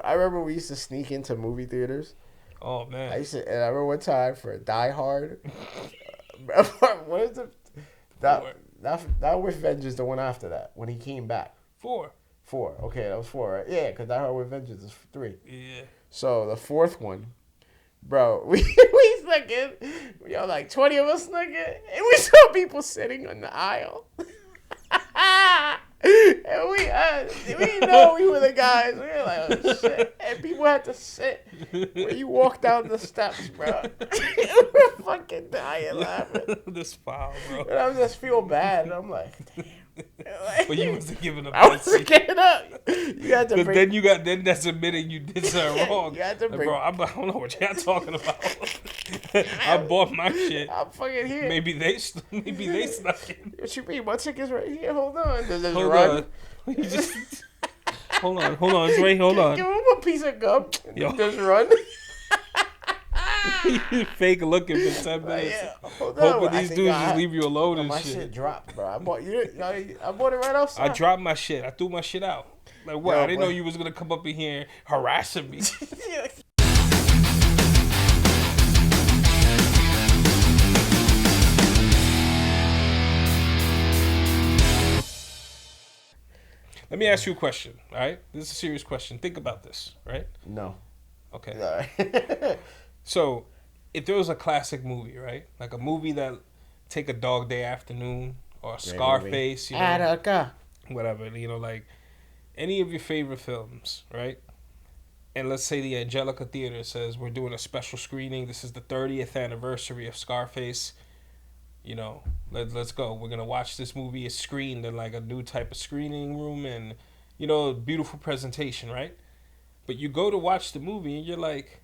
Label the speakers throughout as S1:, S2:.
S1: I remember we used to sneak into movie theaters.
S2: Oh man.
S1: And I remember one time for Die Hard. What is it?
S2: Four.
S1: That with Vengeance, the one after that, when he came back.
S2: Four.
S1: Okay, that was 4, right? Yeah, because Die Hard with Vengeance is 3.
S2: Yeah.
S1: So the fourth one, bro, we snuck in. Yo, like 20 of us snuck in, and we saw people sitting on the aisle. And we didn't know we were the guys. We were like, oh shit. And people had to sit where you walk down the steps, bro. We were fucking dying laughing.
S2: This foul, bro.
S1: And I just feel bad. And I'm like, damn. Like,
S2: But you wasn't giving up.
S1: I wasn't getting up. You had to bring,
S2: then that's admitting you did something wrong.
S1: You had to
S2: Like,
S1: bring,
S2: bro, I don't know what y'all talking about. I bought my shit.
S1: I'm fucking here.
S2: Maybe they snuck in.
S1: What you mean? My ticket's right here. Hold on. Does this
S2: Hold
S1: run?
S2: on. You just hold on. It's right. Hold on.
S1: Give him a piece of gum.
S2: Yo.
S1: Just run.
S2: You fake looking for 10 minutes.
S1: Yeah. Hold on.
S2: Hoping these dudes just leave you alone and
S1: my
S2: shit.
S1: My shit dropped, bro. I bought it right outside.
S2: I dropped my shit. I threw my shit out. Like what?
S1: Yo,
S2: I didn't know you was gonna come up in here harassing me. Let me ask you a question, all right? This is a serious question. Think about this, right?
S1: No.
S2: Okay.
S1: Right.
S2: So, if there was a classic movie, right? Like a movie that take a Dog Day Afternoon or a Scarface, you know,
S1: Attica.
S2: whatever, you know, like any of your favorite films, right? And let's say the Angelica Theater says we're doing a special screening. This is the 30th anniversary of Scarface. You know, let's go. We're going to watch this movie. It's screened in like a new type of screening room and, you know, beautiful presentation, right? But you go to watch the movie and you're like,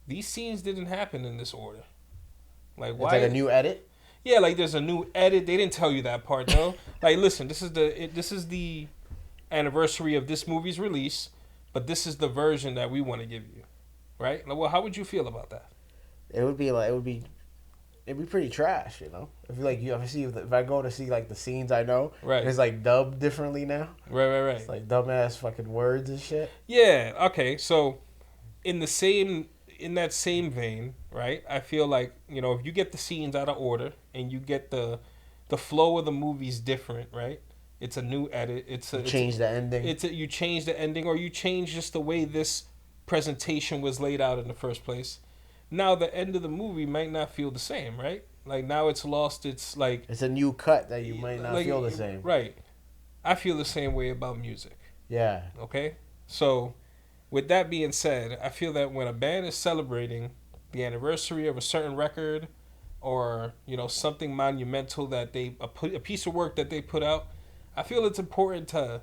S2: these scenes didn't happen in this order. Like, why?
S1: It's like a new edit?
S2: Yeah, like there's a new edit. They didn't tell you that part though. Like, listen, this is the anniversary of this movie's release, but this is the version that we want to give you, right? Like, well, how would you feel about that?
S1: It'd be pretty trash, you know. If I go to see like the scenes I know,
S2: Right.
S1: It's like dubbed differently now.
S2: Right.
S1: It's like dumbass fucking words and shit.
S2: Yeah. Okay. So, in that same vein, right? I feel like, you know, if you get the scenes out of order and you get the flow of the movie's different, right? It's a new edit.
S1: Change the ending.
S2: You change the ending, or you change just the way this presentation was laid out in the first place. Now the end of the movie might not feel the same, right? Like now it's lost. It's like
S1: it's a new cut that you might not feel the same.
S2: Right. I feel the same way about music.
S1: Yeah.
S2: Okay. So, with that being said, I feel that when a band is celebrating the anniversary of a certain record, or you know something monumental that a piece of work that they put out, I feel it's important to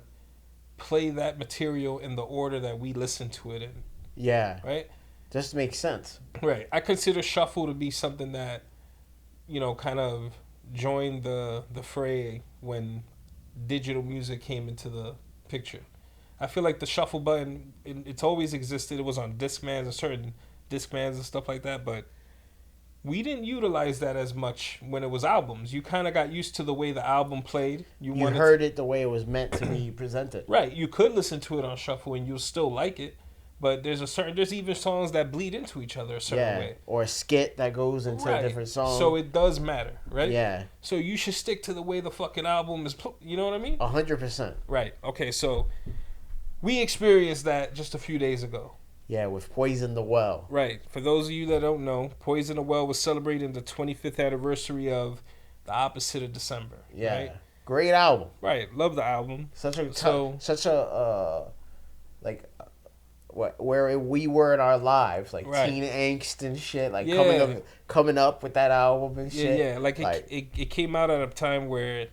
S2: play that material in the order that we listen to it in.
S1: Yeah.
S2: Right.
S1: Just makes sense.
S2: Right. I consider shuffle to be something that, you know, kind of joined the fray when digital music came into the picture. I feel like the shuffle button, it's always existed. It was on Discmans and certain Discmans and stuff like that, but we didn't utilize that as much when it was albums. You kind of got used to the way the album played.
S1: You heard it the way it was meant to be presented.
S2: Right. You could listen to it on shuffle and you'll still like it. But there's even songs that bleed into each other a certain way.
S1: Or a skit that goes into a different song.
S2: So it does matter, right?
S1: Yeah.
S2: So you should stick to the way the fucking album is, you know what I mean?
S1: 100%.
S2: Right. Okay, so we experienced that just a few days ago.
S1: Yeah, with Poison the Well.
S2: Right. For those of you that don't know, Poison the Well was celebrating the 25th anniversary of The Opposite of December.
S1: Yeah.
S2: Right?
S1: Great album.
S2: Right. Love the album.
S1: Where we were in our lives, like
S2: right.
S1: teen angst and shit, like
S2: yeah.
S1: coming up with that album and shit.
S2: Yeah. Like it came out at a time where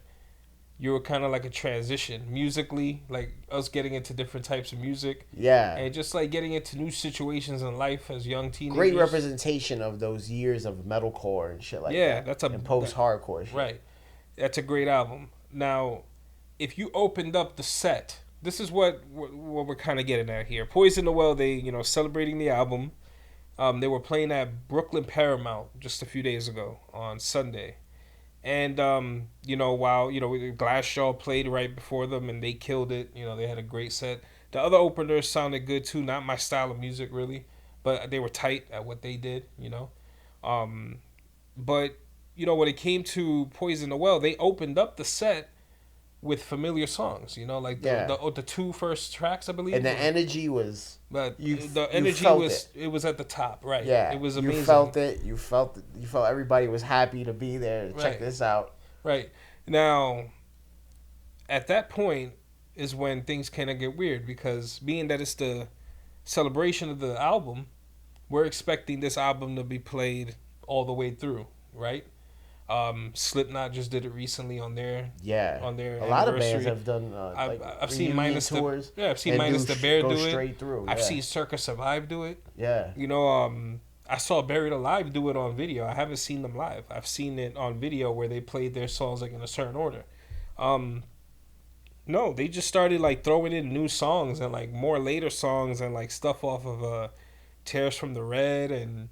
S2: you were kind of like a transition musically, like us getting into different types of music.
S1: Yeah.
S2: And just like getting into new situations in life as young teenagers.
S1: Great representation of those years of metalcore and shit like that.
S2: Yeah, that's
S1: and post-hardcore shit.
S2: Right. That's a great album. Now, if you opened up the set, this is what we're kind of getting at here. Poison the Well, they, you know, celebrating the album. They were playing at Brooklyn Paramount just a few days ago on Sunday. And, you know, while, you know, Glassjaw played right before them and they killed it. You know, they had a great set. The other openers sounded good too. Not my style of music really, but they were tight at what they did. But when it came to Poison the Well, they opened up the set with familiar songs. Like the two first tracks, I believe.
S1: And the energy was.
S2: But the
S1: you
S2: energy
S1: felt
S2: was it was at the top, right?
S1: Yeah,
S2: it was amazing.
S1: You felt it. You felt everybody was happy to be there to check this out.
S2: Right now, at that point is when things kind of get weird because being that it's the celebration of the album, we're expecting this album to be played all the way through, right? Slipknot just did it recently on their
S1: a lot of bands have done
S2: I've seen minus
S1: tours.
S2: I've seen minus the Bear do it
S1: straight through.
S2: I've seen Circa Survive do it.
S1: Yeah.
S2: I saw Buried Alive do it on video. I haven't seen them live. I've seen it on video where they played their songs like in a certain order. No, they just started like throwing in new songs and like more later songs and like stuff off of Tears from the Red and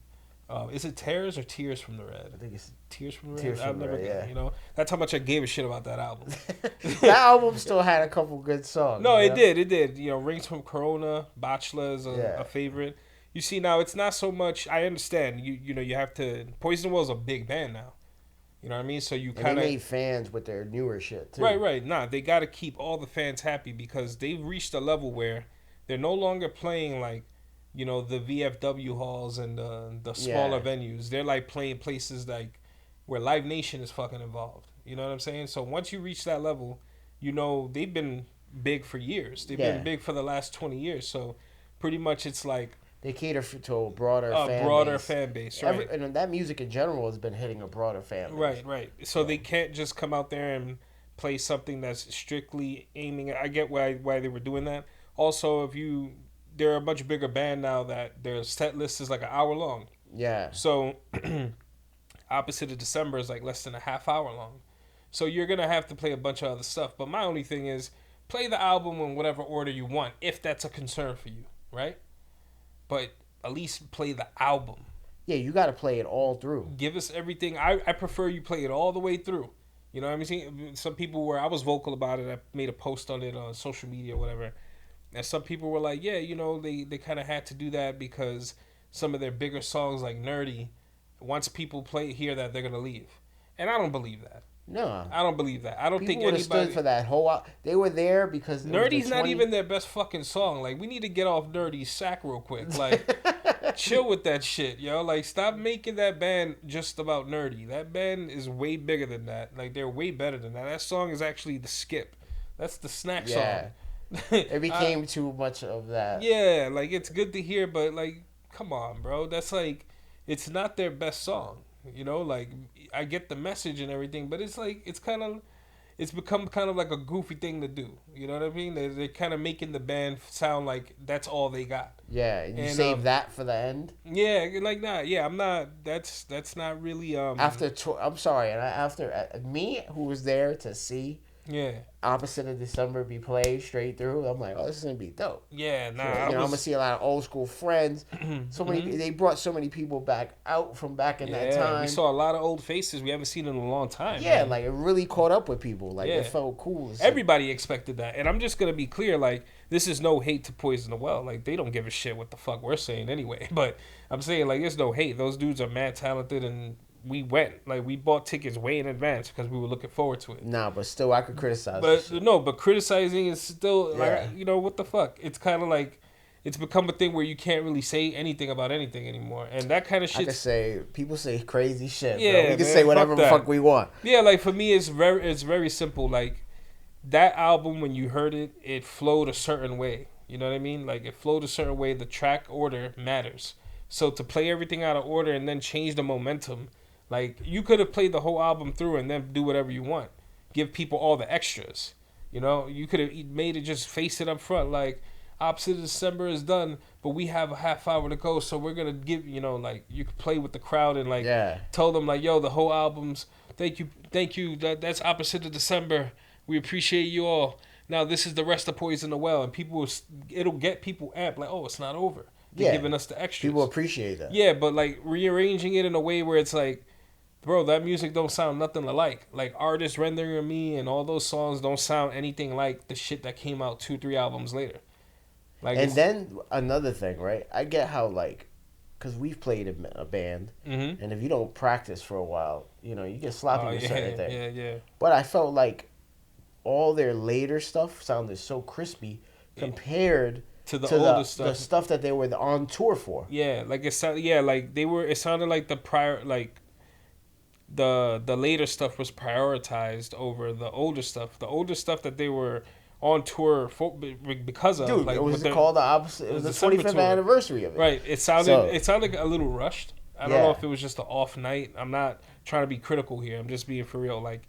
S2: is it Tears or Tears from the Red?
S1: I think it's
S2: Tears from the Red.
S1: Tears from the Red, yeah.
S2: That's how much I gave a shit about that album.
S1: That album still had a couple good songs.
S2: No, it did. Rings from Corona, Bachelor is a favorite. You see, now it's not so much. I understand. You have to. Poison the Well is a big band now. You know what I mean? So you kind of
S1: made fans with their newer shit too.
S2: Right. Nah, they got to keep all the fans happy because they've reached a level where they're no longer playing like, the VFW halls and the smaller venues. They're like playing places like where Live Nation is fucking involved. You know what I'm saying? So once you reach that level, they've been big for years. They've been big for the last 20 years. So pretty much it's like
S1: they cater to a broader
S2: fan base, right?
S1: And that music in general has been hitting a broader fan base.
S2: Right. So they can't just come out there and play something that's strictly aiming at. I get why they were doing that. Also, they're a much bigger band now that their set list is like an hour long.
S1: Yeah.
S2: So Opposite of December is like less than a half hour long. So you're gonna have to play a bunch of other stuff. But my only thing is play the album in whatever order you want, if that's a concern for you, right? But at least play the album.
S1: Yeah, you got to play it all through.
S2: Give us everything. I prefer you play it all the way through. You know what I mean? Some people I was vocal about it. I made a post on it on social media or whatever. And some people were like, yeah, they kind of had to do that because some of their bigger songs like Nerdy, once people hear that, they're going to leave. And I don't believe that.
S1: No.
S2: I don't believe that. I don't think
S1: anybody stood for that whole. They were there because
S2: Nerdy's not even their best fucking song. Like, we need to get off Nerdy's sack real quick. Like, chill with that shit, yo. Like, stop making that band just about Nerdy. That band is way bigger than that. Like, they're way better than that. That song is actually the skip. That's the snack song.
S1: It became too much of that.
S2: Yeah, like, it's good to hear, but, like, come on, bro. That's, like, it's not their best song. Like, I get the message and everything, but it's like, it's become kind of like a goofy thing to do. You know what I mean? They're kind of making the band sound like that's all they got.
S1: Yeah, and you save that for the end?
S2: Yeah, like that. Yeah, I'm not, that's not really,
S1: I'm sorry, and after me, who was there to see Opposite of December be played straight through, I'm like, oh, this is gonna be dope.
S2: Yeah, nah.
S1: So, I'm gonna see a lot of old school friends. They brought so many people back from back in that time.
S2: We saw a lot of old faces we haven't seen in a long time.
S1: Yeah, man. Like it really caught up with people. Like it felt cool.
S2: Everybody expected that, and I'm just gonna be clear. Like, this is no hate to Poison the Well. Like, they don't give a shit what the fuck we're saying anyway. But I'm saying, like, there's no hate. Those dudes are mad talented and. We went, like, we bought tickets way in advance because we were looking forward to it.
S1: Nah, but still, I could criticize.
S2: But criticizing is still like, what the fuck? It's kind of like, it's become a thing where you can't really say anything about anything anymore, and that kind of shit.
S1: People say crazy shit.
S2: Yeah,
S1: bro. We can say whatever the fuck we want.
S2: Yeah, like for me, it's very simple. Like, that album, when you heard it, it flowed a certain way. You know what I mean? Like, it flowed a certain way. The track order matters. So to play everything out of order and then change the momentum. Like, you could have played the whole album through and then do whatever you want. Give people all the extras. You could have made it just face it up front. Like, Opposite of December is done, but we have a half hour to go, so we're going to give, like, you could play with the crowd and, like, tell them, like, yo, the whole album's, thank you, that's Opposite of December. We appreciate you all. Now, this is the rest of Poison the Well. And it'll get people amped, like, oh, it's not over. They're giving us the extras.
S1: People appreciate that.
S2: Yeah, but, like, rearranging it in a way where it's like, bro, that music don't sound nothing alike. Like, Artist Rendering Me and all those songs don't sound anything like the shit that came out 2-3 albums later. Like,
S1: and then another thing, right? I get how like, because we've played in a band, and if you don't practice for a while, you get sloppy with certain things.
S2: Yeah.
S1: But I felt like all their later stuff sounded so crispy compared
S2: to the older stuff.
S1: The stuff that they were on tour for.
S2: Yeah, like it sounded. Yeah, like they were. It sounded like the prior, like the later stuff was prioritized over the older stuff. The older stuff that they were on tour for because of.
S1: Dude,
S2: like,
S1: it was called the opposite. It was the 25th anniversary of it.
S2: Right. It sounded a little rushed. I don't know if it was just an off night. I'm not trying to be critical here. I'm just being for real. Like,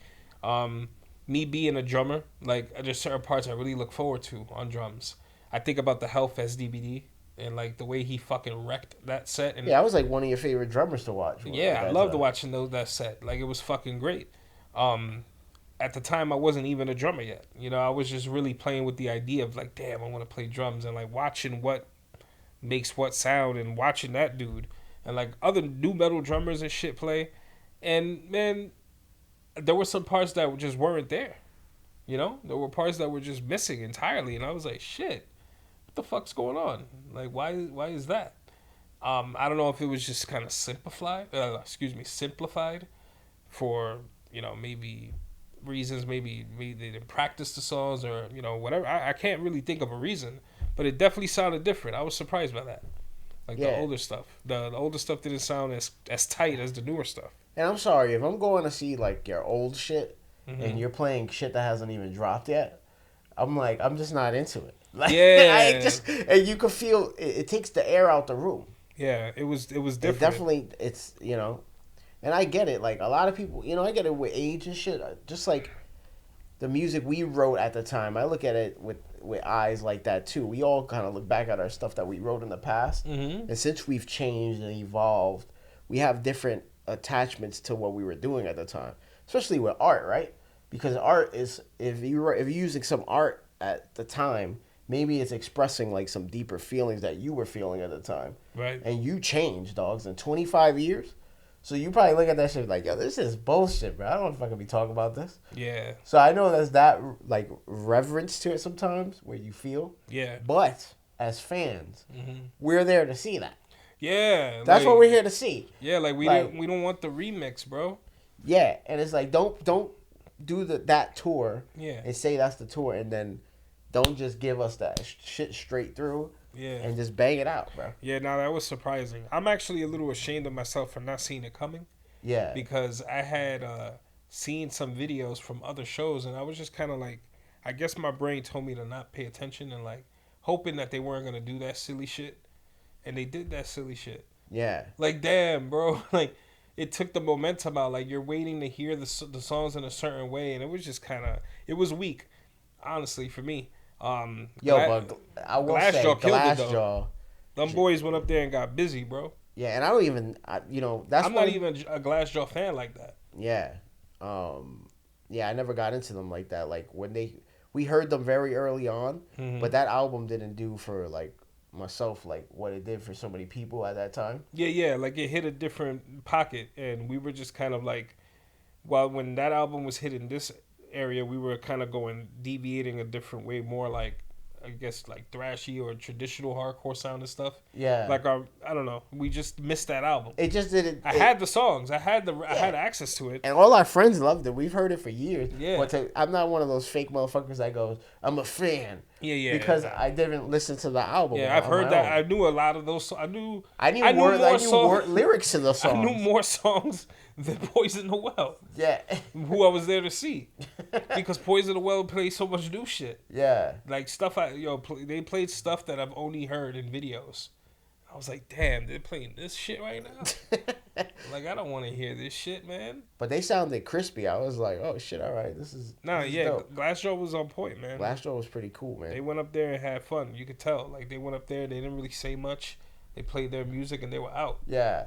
S2: me being a drummer, like there's certain parts I really look forward to on drums. I think about the Hellfest DVD and like the way he fucking wrecked that set. And
S1: I was like one of your favorite drummers to watch.
S2: Yeah, I loved watching that set. Like, it was fucking great. At the time, I wasn't even a drummer yet. I was just really playing with the idea of like, damn, I want to play drums, and like watching what makes what sound, and watching that dude and like other new metal drummers and shit play. And man, there were some parts that just weren't there. There were parts that were just missing entirely, and I was like, shit, what the fuck's going on? Like, why is that? I don't know if it was just kind of simplified for, maybe reasons, maybe they didn't practice the songs or, whatever. I can't really think of a reason, but it definitely sounded different. I was surprised by that. Like, the older stuff. The older stuff didn't sound as tight as the newer stuff.
S1: And I'm sorry, if I'm going to see, like, your old shit, and you're playing shit that hasn't even dropped yet, I'm just not into it. Like,
S2: yeah.
S1: And you could feel, it takes the air out the room.
S2: Yeah, it was different.
S1: It definitely, and I get it. Like, a lot of people, I get it with age and shit. Just like the music we wrote at the time, I look at it with eyes like that too. We all kind of look back at our stuff that we wrote in the past. And since we've changed and evolved, we have different attachments to what we were doing at the time. Especially with art, right? Because art is, if you're using some art at the time, maybe it's expressing like some deeper feelings that you were feeling at the time.
S2: Right.
S1: And you changed, dogs, in 25 years. So you probably look at that shit like, yo, this is bullshit, bro. I don't know if I can be talking about this.
S2: Yeah.
S1: So I know there's that like reverence to it sometimes where you feel.
S2: Yeah.
S1: But as fans, we're there to see that.
S2: Yeah.
S1: That's what we're here to see.
S2: Yeah, like we don't want the remix, bro.
S1: Yeah, and it's like don't do that tour.
S2: Yeah.
S1: And say that's the tour, and then don't just give us that shit straight through.
S2: Yeah.
S1: And just bang it out, bro.
S2: Yeah, no, that was surprising. I'm actually a little ashamed of myself for not seeing it coming.
S1: Yeah.
S2: Because I had seen some videos from other shows, and I was just kind of like, I guess my brain told me to not pay attention and like hoping that they weren't gonna do that silly shit, and they did that silly shit.
S1: Yeah.
S2: Like, damn, bro. Like, it took the momentum out. Like, you're waiting to hear the songs in a certain way, and it was just kind of, it was weak, honestly, for me.
S1: But I will say, Glassjaw.
S2: Them boys went up there and got busy, bro.
S1: Yeah, and I don't even, I'm
S2: not even a Glassjaw fan like that.
S1: Yeah. I never got into them like that. Like, when we heard them very early on, but that album didn't do for, like, myself, like, what it did for so many people at that time.
S2: Yeah, like, it hit a different pocket, and we were just kind of like, well, when that album was hitting this area, we were kind of deviating a different way, more like, I guess, like thrashy or traditional hardcore sound and stuff.
S1: Yeah.
S2: Like, I don't know, we just missed that album.
S1: It just didn't.
S2: I had the songs. I had access to it.
S1: And all our friends loved it. We've heard it for years.
S2: Yeah.
S1: But I'm not one of those fake motherfuckers that goes, I'm a fan.
S2: Yeah.
S1: Because I didn't listen to the album.
S2: Yeah, I've heard that. I knew a lot of those. I knew
S1: more lyrics to the songs.
S2: I knew more songs than Poison the Well.
S1: Yeah.
S2: Who I was there to see. Because Poison the Well plays so much new shit.
S1: Yeah.
S2: Like, stuff they played stuff that I've only heard in videos. I was like, damn, they're playing this shit right now? Like, I don't want to hear this shit, man.
S1: But they sounded crispy. I was like, oh, shit, all right, this is dope.
S2: Glassjaw was on point, man.
S1: Glassjaw was pretty cool, man.
S2: They went up there and had fun. You could tell. Like, they went up there, they didn't really say much. They played their music, and they were out.
S1: Yeah.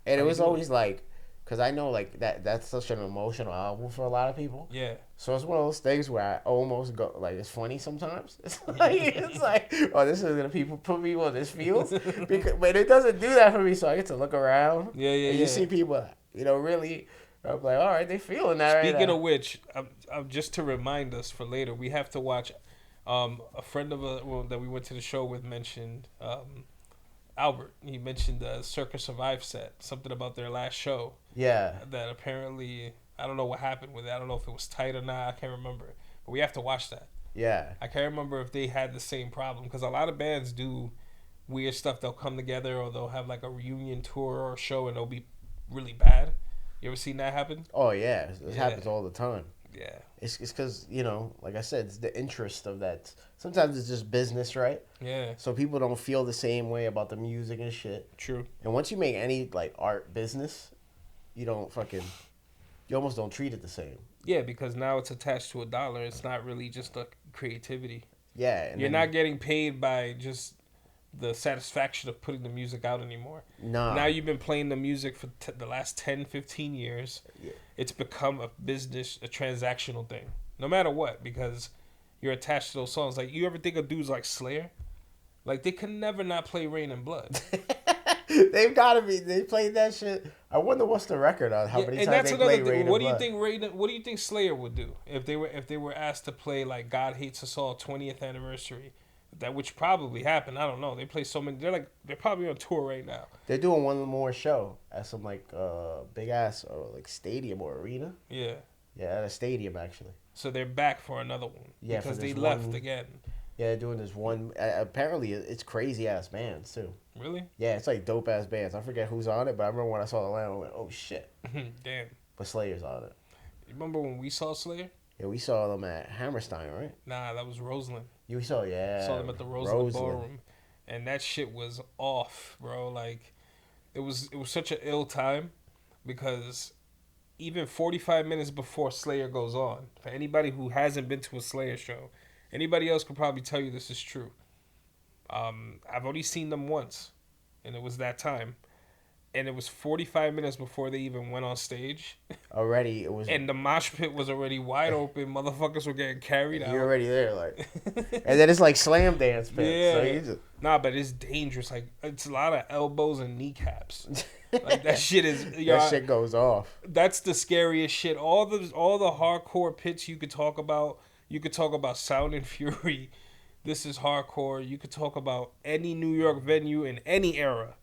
S1: And it was always like, because I know, like, that's such an emotional album for a lot of people.
S2: Yeah.
S1: So it's one of those things where I almost go, like, it's funny sometimes. It's like, oh, this is going to put people in this feels. But it doesn't do that for me, so I get to look around.
S2: Yeah.
S1: And you see people, really, I'm like, all right, they feeling that
S2: Speaking of which, just to remind us for later, we have to watch A friend that we went to the show with mentioned Albert. He mentioned the Circus Survive set, something about their last show.
S1: Yeah.
S2: That apparently, I don't know what happened with it. I don't know if it was tight or not. I can't remember. But we have to watch that.
S1: Yeah.
S2: I can't remember if they had the same problem because a lot of bands do weird stuff. They'll come together or they'll have like a reunion tour or show and they'll be really bad. You ever seen that happen?
S1: Oh yeah, it happens all the time.
S2: Yeah.
S1: It's because, like I said, it's the interest of that. Sometimes it's just business, right?
S2: Yeah.
S1: So people don't feel the same way about the music and shit.
S2: True.
S1: And once you make any like art business, you almost don't treat it the same.
S2: Yeah, because now it's attached to $1. It's not really just a creativity.
S1: Yeah. And
S2: you're not getting paid by just the satisfaction of putting the music out anymore.
S1: No.
S2: Now you've been playing the music for the last 10, 15 years.
S1: Yeah.
S2: It's become a business, a transactional thing. No matter what, because you're attached to those songs. Like, you ever think of dudes like Slayer? Like, they can never not play Rain and Blood.
S1: They've got to be. They played that shit. I wonder what's the record on how many times they played Rain and Blood.
S2: What do you think Slayer would do if they were asked to play like God Hates Us All 20th anniversary? That which probably happened. I don't know. They play so many. They're probably on tour right now.
S1: They're doing one more show at some like big ass like stadium or arena.
S2: Yeah.
S1: Yeah, at a stadium actually.
S2: So they're back for another one.
S1: Yeah,
S2: because they left again.
S1: Yeah, they're doing this one. Apparently, it's crazy ass bands too.
S2: Really?
S1: Yeah, it's like dope ass bands. I forget who's on it, but I remember when I saw the lineup, I went, "Oh shit!"
S2: Damn.
S1: But Slayer's on it.
S2: You remember when we saw Slayer?
S1: Yeah, we saw them at Hammerstein, right?
S2: Nah, that was Roseland.
S1: You saw, yeah.
S2: Saw them at the Roseland Ballroom, and that shit was off, bro. Like, it was such an ill time, because even 45 minutes before Slayer goes on, for anybody who hasn't been to a Slayer show, anybody else could probably tell you this is true. I've only seen them once, and it was that time. And it was 45 minutes before they even went on stage.
S1: Already, it was...
S2: And the mosh pit was already wide open. Motherfuckers were getting carried out.
S1: You're already there, like... And then it's like slam dance pit.
S2: Yeah.
S1: So you just...
S2: Nah, but it's dangerous. Like, it's a lot of elbows and kneecaps. Like, that shit is...
S1: that shit goes off.
S2: That's the scariest shit. All the hardcore pits you could talk about. You could talk about Sound and Fury. This is hardcore. You could talk about any New York venue in any era.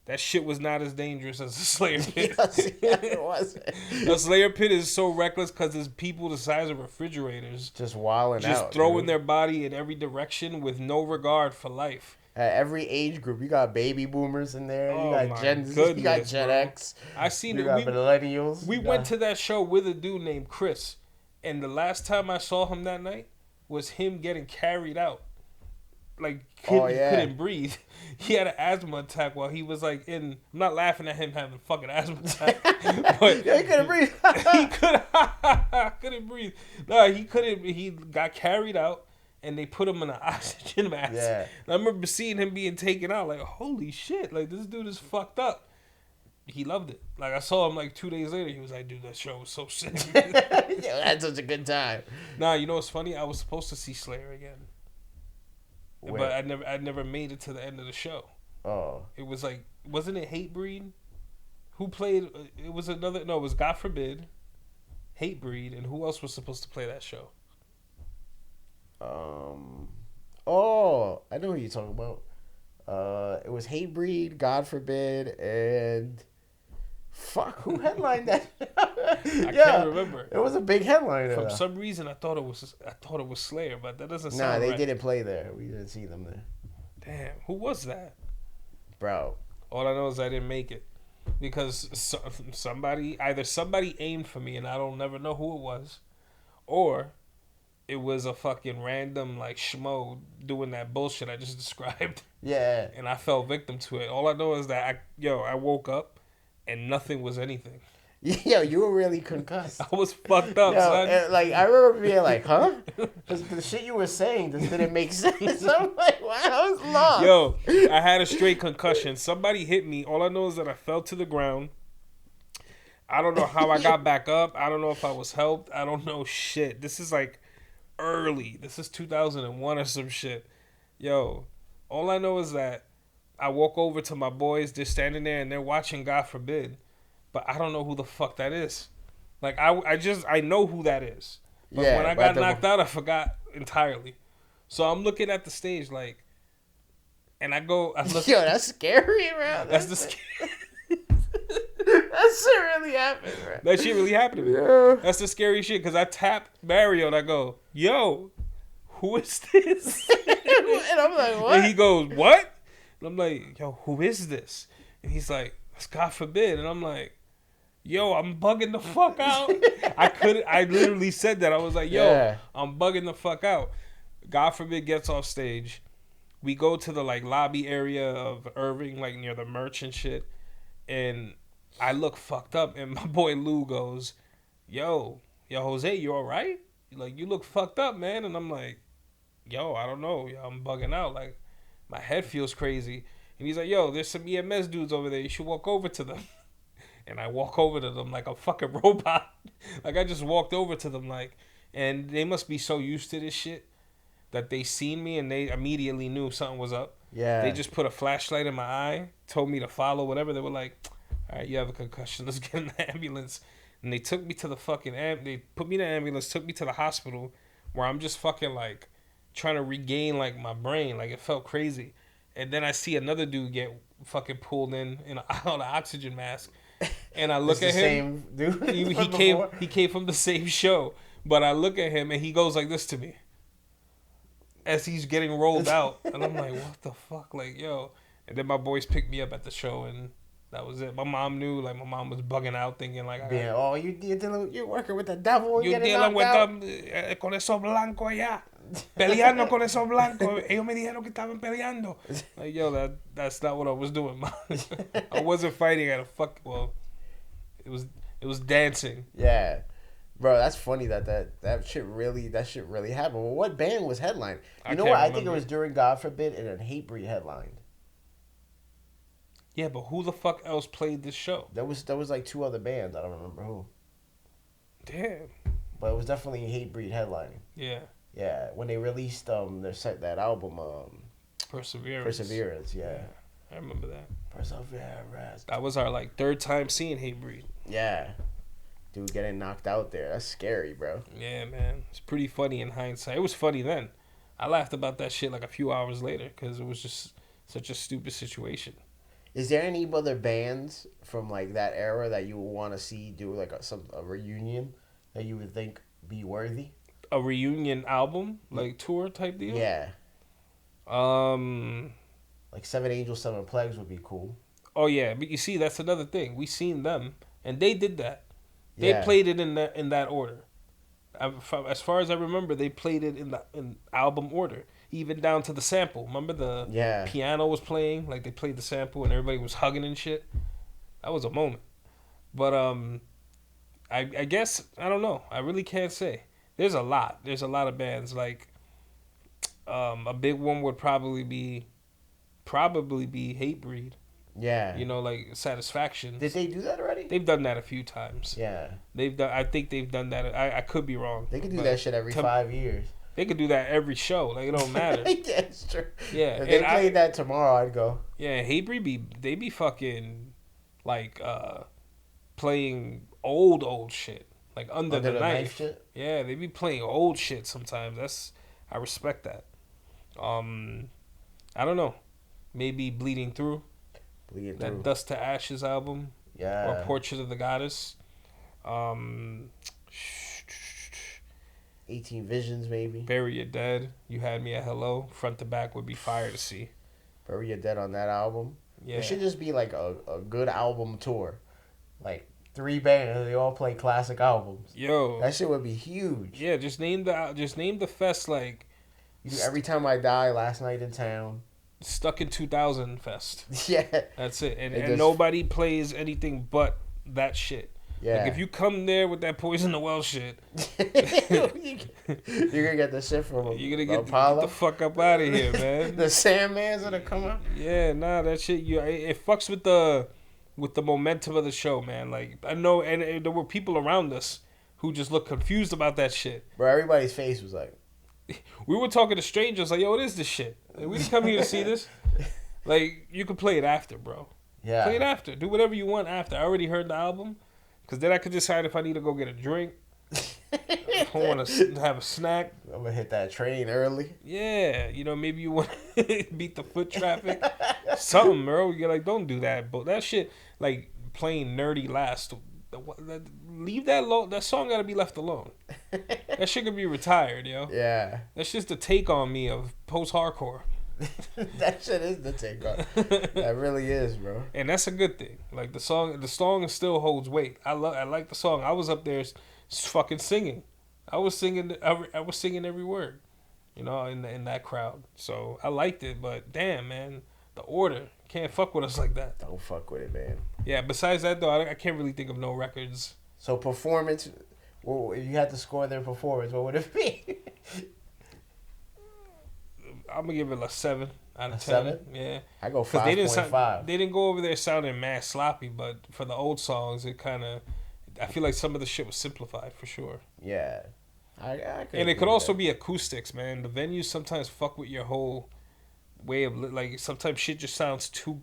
S2: That shit was not as dangerous as a Slayer pit.
S1: Yes, it was.
S2: A Slayer pit is so reckless because there's people the size of refrigerators
S1: just wilding out.
S2: Just throwing their body in every direction with no regard for life.
S1: At every age group, you got baby boomers in there.
S2: Oh,
S1: you got Gen Z, you got Gen X.
S2: I seen
S1: you got millennials.
S2: We went to that show with a dude named Chris, and the last time I saw him that night was him getting carried out. Like, couldn't breathe. He had an asthma attack while he was like in. I'm not laughing at him having a fucking asthma attack, but
S1: yeah, he couldn't breathe.
S2: He couldn't breathe. No, he couldn't. He got carried out, and they put him in an oxygen mask.
S1: Yeah.
S2: And I remember seeing him being taken out. Like, holy shit! Like, this dude is fucked up. He loved it. Like, I saw him like 2 days later. He was like, "Dude, that show was so sick."
S1: Yeah, I had such a good time.
S2: Nah, you know what's funny? I was supposed to see Slayer again.
S1: Where?
S2: But I never made it to the end of the show.
S1: Oh.
S2: It was like, wasn't it Hatebreed? Who played? It was another. No, it was God Forbid, Hatebreed, and who else was supposed to play that show?
S1: Oh, I know who you're talking about. It was Hatebreed, God Forbid, and fuck, who headlined that?
S2: I can't remember.
S1: It was a big headliner.
S2: For some reason, I thought it was Slayer, but that doesn't sound
S1: right. Nah, they
S2: right.
S1: didn't play there. We didn't see them there.
S2: Damn, who was that?
S1: Bro.
S2: All I know is I didn't make it because somebody aimed for me and I don't never know who it was, or it was a fucking random like schmo doing that bullshit I just described.
S1: Yeah.
S2: And I fell victim to it. All I know is that I woke up and nothing was anything.
S1: Yo, you were really concussed.
S2: I was fucked up, son.
S1: And, like, I remember being like, huh? Because the shit you were saying just didn't make sense. I'm like, wow, I was lost.
S2: Yo, I had a straight concussion. Somebody hit me. All I know is that I fell to the ground. I don't know how I got back up. I don't know if I was helped. I don't know shit. This is like early. This is 2001 or some shit. Yo, all I know is that I walk over to my boys. They're standing there and they're watching God Forbid. But I don't know who the fuck that is. Like, I know who that is. But when I got knocked out, I forgot entirely. So I'm looking at the stage like, and I look.
S1: Yo, that's scary, bro.
S2: That's the scary.
S1: That shit really happened, bro.
S2: That shit really happened to me.
S1: Yeah.
S2: That's the scary shit because I tap Mario and I go, "Yo, who is this?"
S1: And I'm like, what?
S2: And he goes, "What?" And I'm like, "Yo, who is this?" And he's like, "God forbid." And I'm like, "Yo, I'm bugging the fuck out." I literally said that. I was like, "Yo,
S1: Yeah.
S2: I'm bugging the fuck out." God forbid gets off stage. We go to the like lobby area of Irving, like near the merch and shit, and I look fucked up, and my boy Lou goes, yo, Jose, you all right? Like, you look fucked up, man. And I'm like, yo, I don't know. Yo, I'm bugging out. Like, my head feels crazy. And he's like, yo, there's some EMS dudes over there. You should walk over to them. And I walk over to them like a fucking robot. Like, I just walked over to them, like, and they must be so used to this shit that they seen me and they immediately knew something was up.
S1: Yeah.
S2: They just put a flashlight in my eye, told me to follow, whatever. They were like, all right, you have a concussion. Let's get in the ambulance. And they took me to the fucking they put me in the ambulance, took me to the hospital where I'm just fucking like trying to regain like my brain. Like, it felt crazy. And then I see another dude get fucking pulled in on an oxygen mask. And I look at him.
S1: Same dude.
S2: He came from the same show. But I look at him and he goes like this to me as he's getting rolled out. And I'm like, what the fuck? Like, yo. And then my boys picked me up at the show and that was it. My mom knew. Like, my mom was bugging out thinking like,
S1: you're working with the devil.
S2: You're dealing with them con esos blancos allá. Peleando con esos blancos. Ellos me dijeron que estaban peleando. Like, yo, that's not what I was doing, man. I wasn't fighting at it was dancing.
S1: Yeah. Bro, that's funny that shit really happened. Well, what band was headlined? You know what? I think it was during God Forbid and then Hatebreed headlined.
S2: Yeah, but who the fuck else played this show?
S1: There was like two other bands. I don't remember who.
S2: Damn.
S1: But it was definitely Hatebreed headlining.
S2: Yeah.
S1: Yeah, when they released that album Perseverance. Yeah.
S2: I remember that.
S1: Perseverance.
S2: That was our like third time seeing Hatebreed.
S1: Yeah. Dude getting knocked out there. That's scary, bro.
S2: Yeah, man. It's pretty funny in hindsight. It was funny then. I laughed about that shit like a few hours later because it was just such a stupid situation.
S1: Is there any other bands from like that era that you would want to see do like a reunion that you would think be worthy?
S2: A reunion album, like tour type deal?
S1: Yeah. Like Seven Angels, Seven Plagues would be cool.
S2: Oh yeah, but you see, that's another thing. We seen them, and they did that. They played it in that order. As far as I remember, they played it in album order, even down to the sample. Remember the piano was playing, like they played the sample, and everybody was hugging and shit. That was a moment. But I guess I don't know. I really can't say. There's a lot. There's a lot of bands. Like a big one would probably be Hatebreed.
S1: Yeah.
S2: You know, like Satisfaction.
S1: Did they do that already?
S2: They've done that a few times.
S1: Yeah.
S2: I think they've done that. I could be wrong.
S1: They could do that shit every 5 years.
S2: They could do that every show. Like, it don't matter.
S1: Yeah, it's true.
S2: Yeah.
S1: If they played that tomorrow, I'd go.
S2: Yeah, Hatebreed they be fucking like playing old shit. Like under the knife
S1: shit?
S2: Yeah, they be playing old shit sometimes. I respect that. I don't know. Maybe Bleeding Through. That Dust to Ashes album.
S1: Yeah.
S2: Or Portrait of the Goddess.
S1: 18 Visions, maybe.
S2: Bury Your Dead. You Had Me at Hello. Front to back would be fire to see.
S1: Bury Your Dead on that album. Yeah. It should just be like a good album tour. Like 3 bands, they all play classic albums.
S2: Yo.
S1: That shit would be huge.
S2: Yeah, just name the fest like
S1: Every Time I Die, Last Night in Town.
S2: Stuck in 2000 Fest.
S1: Yeah.
S2: That's it. And nobody plays anything but that shit.
S1: Yeah.
S2: Like, if you come there with that Poison the Well shit,
S1: you're gonna get the shit from
S2: you're gonna get the fuck up out of here, man.
S1: The Sandman's gonna come out.
S2: Yeah, nah, that shit. It fucks with the momentum of the show, man. Like, I know, and there were people around us who just looked confused about that shit.
S1: Bro, everybody's face was like.
S2: We were talking to strangers like, yo, what is this shit? Like, we didn't come here to see this. Like, you could play it after, bro.
S1: Yeah.
S2: Play it after. Do whatever you want after. I already heard the album. Because then I could decide if I need to go get a drink If I want to have a snack,
S1: I'm gonna hit that train early.
S2: yeah, maybe you want to beat the foot traffic, something, bro. You're like, don't do that, but that shit, like playing nerdy last. Leave that alone. That song gotta be left alone. That shit could be retired, yo.
S1: Yeah.
S2: That's just the take on me of post-hardcore.
S1: That shit is the takeoff. That really is, bro.
S2: And that's a good thing. Like the song still holds weight. I like the song. I was up there fucking singing. I was singing every word, in that crowd. So I liked it, but damn, man, the order can't fuck with us like that.
S1: Don't fuck with it, man.
S2: Yeah. Besides that, though, I can't really think of no records.
S1: So performance. Well, if you had to score their performance, what would it be?
S2: I'm gonna give it a 7 out of 10.
S1: 7?
S2: Yeah.
S1: I go
S2: 5.5. They didn't go over there sounding mad sloppy, but for the old songs, it kind of. I feel like some of the shit was simplified for sure.
S1: Yeah.
S2: And it could also be acoustics, man. The venues sometimes fuck with your whole way of like. Sometimes shit just sounds too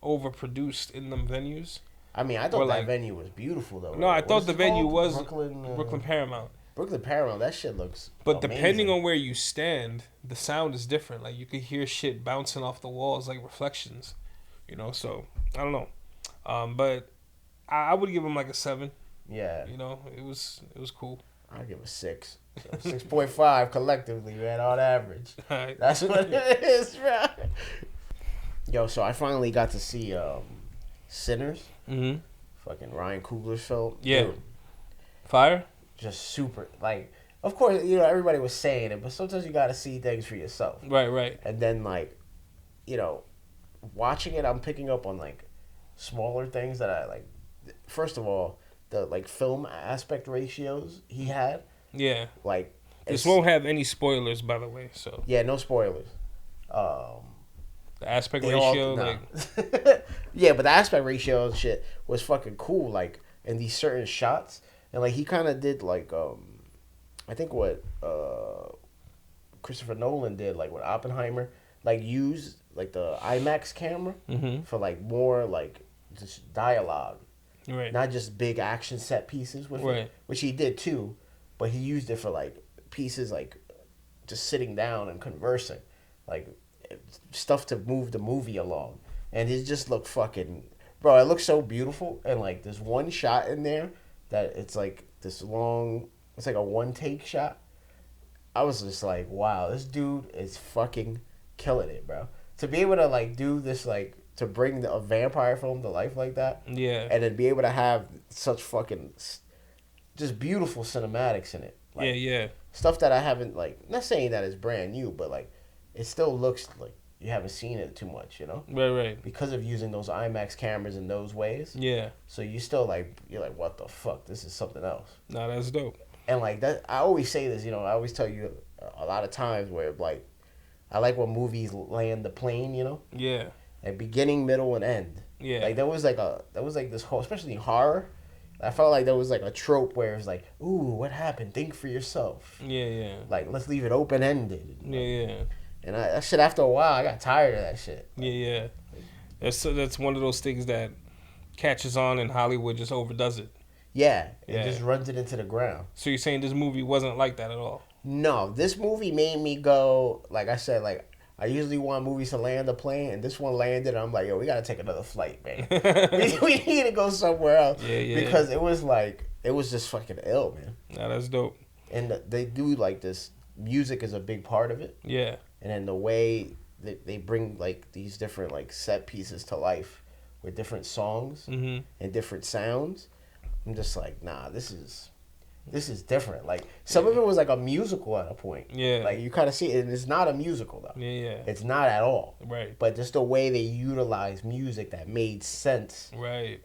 S2: overproduced in them venues.
S1: I mean, I thought that venue was beautiful though.
S2: No, I thought the venue was
S1: Brooklyn
S2: Paramount.
S1: Brooklyn Paramount. That shit looks.
S2: But
S1: amazing.
S2: depending on where you stand, the sound is different. Like you could hear shit bouncing off the walls like reflections. So I don't know. But I would give them like a 7.
S1: Yeah.
S2: It was cool.
S1: I'll give a 6. So 6.5 collectively, man, on average.
S2: Right.
S1: That's what it is, bro. Yo, so I finally got to see Sinners.
S2: Mm-hmm.
S1: Fucking Ryan Coogler's film.
S2: Yeah.
S1: Dude,
S2: Fire?
S1: just super, like, of course, everybody was saying it, but sometimes you gotta see things for yourself.
S2: Right.
S1: And then, like, watching it, I'm picking up on, like, smaller things that I, like, first of all, the, like, film aspect ratios he had.
S2: Yeah.
S1: Like,
S2: this won't have any spoilers, by the way, so.
S1: Yeah, no spoilers.
S2: The aspect ratio, like.
S1: Yeah, but the aspect ratio and shit was fucking cool, like, in these certain shots. And, like, he kind of did, like, I think what Christopher Nolan did, like, with Oppenheimer, like, used, like, the IMAX camera for, like, more, like, just dialogue.
S2: Right.
S1: Not just big action set pieces with it, which he did, too. But he used it for, like, pieces, like, just sitting down and conversing. Like, stuff to move the movie along. And it just looked fucking... Bro, it looked so beautiful. And, like, there's one shot in there that it's, like, this long... It's, like, a one-take shot. I was just like, wow, this dude is fucking killing it, bro. To be able to, like, do this, like... To bring a vampire film to life like that.
S2: Yeah.
S1: And then be able to have such fucking... Just beautiful cinematics in it. Like,
S2: yeah.
S1: Stuff that I haven't, like... Not saying that it's brand new, but, like... It still looks like you haven't seen it too much,
S2: Right.
S1: Because of using those IMAX cameras in those ways.
S2: Yeah.
S1: So you still you're like, what the fuck? This is something else.
S2: Nah, that's dope.
S1: And like that, I always say this, I always tell you a lot of times where like, I like when movies land the plane,
S2: Yeah.
S1: Like beginning, middle, and end.
S2: Yeah.
S1: Like there was this whole, especially in horror, I felt like there was like a trope where it's like, ooh, what happened? Think for yourself.
S2: Yeah.
S1: Like let's leave it open ended.
S2: Yeah.
S1: And that shit, after a while, I got tired of that shit.
S2: Yeah. That's one of those things that catches on and Hollywood just overdoes it.
S1: Yeah, it just runs it into the ground.
S2: So you're saying this movie wasn't like that at all?
S1: No, this movie made me go, like I said, like, I usually want movies to land a plane, and this one landed, and I'm like, yo, we gotta take another flight, man. we need to go somewhere else.
S2: Yeah.
S1: Because it was just fucking ill, man.
S2: Nah, that's dope.
S1: And they do, like, this, music is a big part of it.
S2: Yeah.
S1: And then the way they bring, like, these different, like, set pieces to life with different songs and different sounds. I'm just like, nah, this is different. Like, some of it was like a musical at a point.
S2: Yeah.
S1: Like, you kind of see it, and it's not a musical, though.
S2: Yeah.
S1: It's not at all.
S2: Right.
S1: But just the way they utilize music that made sense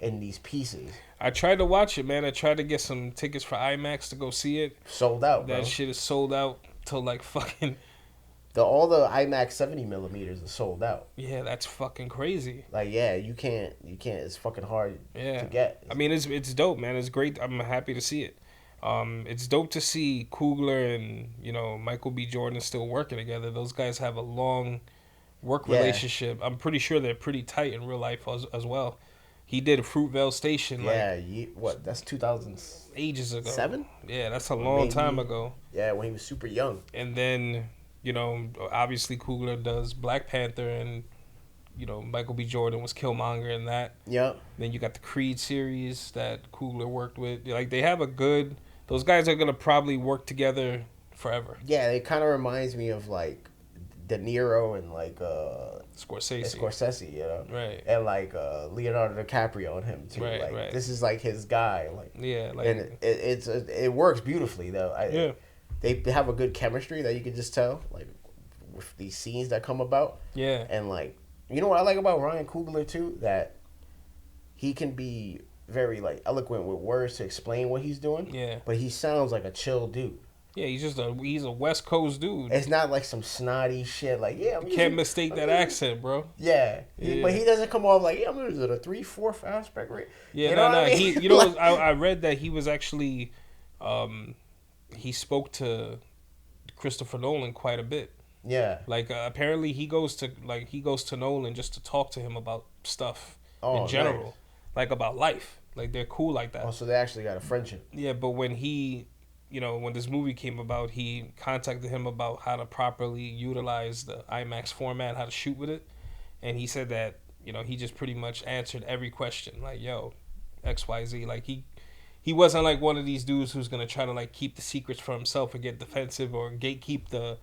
S1: in these pieces.
S2: I tried to watch it, man. I tried to get some tickets for IMAX to go see it.
S1: Sold out, bro.
S2: That shit is sold out till, like, fucking...
S1: All the IMAX 70 millimeters are sold out.
S2: Yeah, that's fucking crazy.
S1: Like, yeah, you can't. It's fucking hard to get.
S2: I mean, it's dope, man. It's great. I'm happy to see it. It's dope to see Coogler and Michael B. Jordan still working together. Those guys have a long work relationship. I'm pretty sure they're pretty tight in real life as well. He did Fruitvale Station
S1: Yeah, what? That's 2007?
S2: ages ago. Yeah, that's a
S1: Or
S2: long time
S1: maybe,
S2: ago.
S1: yeah, when he was super young.
S2: And then, obviously Coogler does Black Panther, and Michael B. Jordan was Killmonger in that.
S1: Yep.
S2: Then you got the Creed series that Coogler worked with. Like, they have a good. Those guys are gonna probably work together forever.
S1: Yeah, it kind of reminds me of like De Niro and like
S2: Scorsese.
S1: you know,
S2: Right.
S1: and like Leonardo DiCaprio and him too.
S2: Right,
S1: Like
S2: right.
S1: this is like his guy. Like
S2: Yeah, like,
S1: and it works beautifully though.
S2: yeah,
S1: They have a good chemistry that you can just tell like with these scenes that come about.
S2: yeah,
S1: And like you know what I like about Ryan Coogler too, that he can be very like eloquent with words to explain what he's doing.
S2: yeah,
S1: But he sounds like a chill dude.
S2: yeah. He's a West Coast dude.
S1: It's not like some snotty shit. Like
S2: You can't mistake that accent, bro.
S1: Yeah.
S2: Yeah.
S1: But he doesn't come off like, yeah, I'm using a 3/4 aspect rate.
S2: Yeah,
S1: you know what I mean?
S2: He, I read that he was actually, he spoke to Christopher Nolan quite a bit.
S1: Yeah.
S2: Like, apparently he goes to Nolan just to talk to him about stuff in general,
S1: nice.
S2: like about life. Like, they're cool like that.
S1: Oh, so they actually got a friendship.
S2: Yeah, but when when this movie came about, he contacted him about how to properly utilize the IMAX format, how to shoot with it, and he said that he just pretty much answered every question, like, yo, XYZ. Like, he wasn't like one of these dudes who's gonna try to like keep the secrets for himself and get defensive or gatekeep the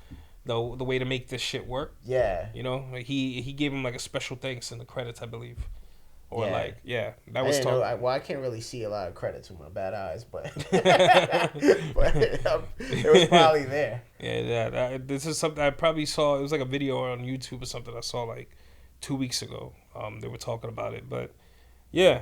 S2: way to make this shit work.
S1: Yeah.
S2: Like he gave him like a special thanks in the credits, I believe. Or
S1: Yeah.
S2: That was talk.
S1: I can't really see a lot of credits with my bad eyes, but but it was probably there.
S2: Yeah, this is something I probably saw. It was like a video on YouTube or something I saw like 2 weeks ago. They were talking about it, but yeah,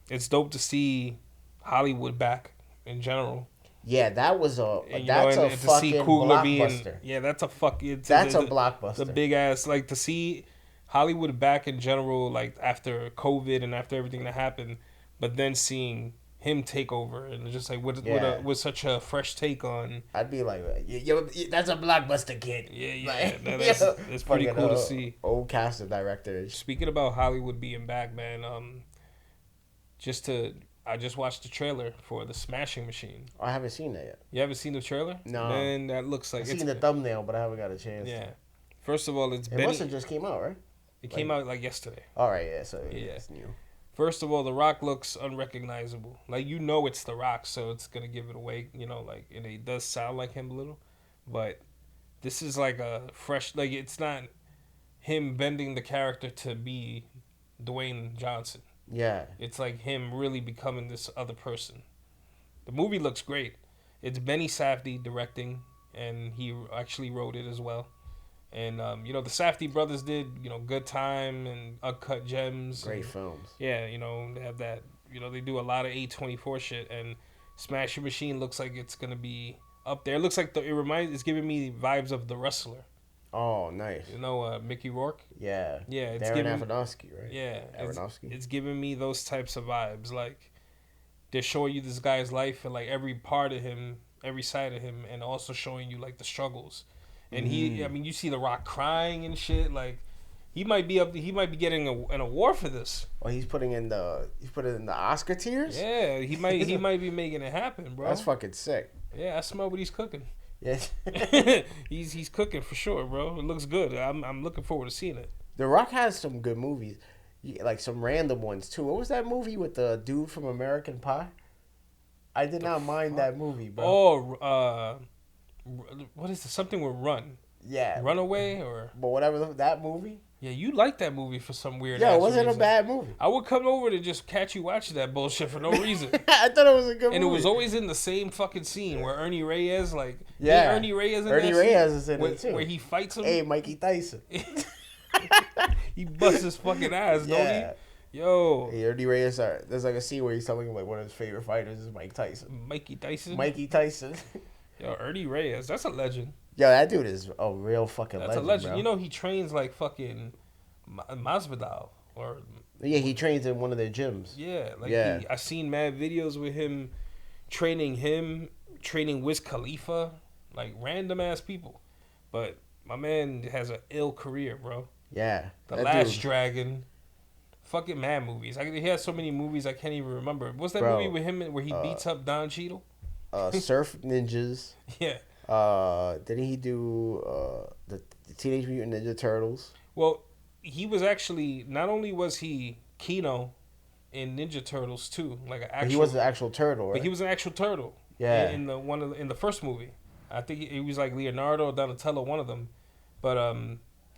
S2: it's dope to see Hollywood back in general.
S1: Yeah, that was
S2: And,
S1: that's a
S2: to see
S1: fucking
S2: Coogler
S1: blockbuster.
S2: that's a fuck.
S1: That's a blockbuster.
S2: The big ass, like, to see Hollywood back in general, like after COVID and after everything that happened, but then seeing him take over and just like with such a fresh take on.
S1: I'd be like, yo, that's a blockbuster, kid.
S2: Yeah,
S1: Like,
S2: that's pretty cool to see.
S1: Old cast of directors.
S2: Speaking about Hollywood being back, man, I just watched the trailer for The Smashing Machine.
S1: I haven't seen that yet.
S2: You haven't seen the trailer?
S1: No.
S2: Man, that looks like
S1: I've seen the thumbnail, but I haven't got a chance.
S2: Yeah. First of all, it
S1: must have just came out, right?
S2: It came out like yesterday.
S1: All right, yeah, so
S2: Yeah.
S1: it's new.
S2: First of all, The Rock looks unrecognizable. Like, it's The Rock, so it's gonna give it away. And it does sound like him a little, but this is like a fresh. Like, it's not him bending the character to be Dwayne Johnson.
S1: Yeah.
S2: It's like him really becoming this other person. The movie looks great. It's Benny Safdie directing, and he actually wrote it as well. And, the Safdie brothers did, Good Time and Uncut Gems.
S1: Great films.
S2: Yeah, they have that. They do a lot of A24 shit, and Smash Your Machine looks like it's going to be up there. It looks like it's giving me vibes of The Wrestler.
S1: Oh, nice.
S2: Mickey Rourke?
S1: Yeah.
S2: Yeah.
S1: It's Darren Aronofsky, right?
S2: Yeah.
S1: Aronofsky.
S2: It's giving me those types of vibes. Like, they're showing you this guy's life and, like, every part of him, every side of him, and also showing you, like, the struggles. And you see The Rock crying and shit. Like, he might be getting an award for this.
S1: Oh, he's put it in the Oscar tiers?
S2: Yeah, he might be making it happen, bro.
S1: That's fucking sick.
S2: Yeah, I smell what he's cooking.
S1: Yes.
S2: he's cooking for sure, bro. It looks good. I'm looking forward to seeing it.
S1: The Rock has some good movies, like some random ones too. What was that movie with the dude from American Pie? I did not mind that movie, bro.
S2: Oh, what is it? Something with Run.
S1: Yeah.
S2: Runaway or.
S1: But whatever that movie.
S2: Yeah, you like that movie for some weird.
S1: Yeah, it wasn't
S2: reason.
S1: a bad movie.
S2: I would come over to just catch you watching that bullshit for no reason.
S1: I thought it was a good movie.
S2: And it was always in the same fucking scene where Ernie Reyes, like,
S1: Ernie Reyes is in it too.
S2: Where he fights him.
S1: Hey, Mikey Tyson.
S2: He busts his fucking ass, don't he? Yo.
S1: Hey, Ernie Reyes. There's like a scene where he's telling him like one of his favorite fighters is Mike Tyson.
S2: Mikey Tyson. Yo, Ernie Reyes, that's a legend.
S1: Yo, that dude is a real fucking legend.
S2: That's a legend.
S1: Bro.
S2: He trains like fucking Masvidal or.
S1: Yeah, he trains in one of their gyms.
S2: Yeah, I seen mad videos with him training Wiz Khalifa, like random ass people. But my man has an ill career, bro.
S1: Yeah.
S2: The Last Dragon, Fucking mad movies. He has so many movies I can't even remember. What's that movie
S1: bro.
S2: with him where he beats up Don Cheadle?
S1: Surf Ninjas.
S2: Yeah.
S1: Didn't he do the Teenage Mutant Ninja Turtles?
S2: Well, he was actually not only was he Kino in Ninja Turtles too, like an actual.
S1: But he was an actual turtle, right?
S2: But he was an actual turtle.
S1: Yeah.
S2: In the first movie, I think he was like Leonardo or Donatello, one of them. But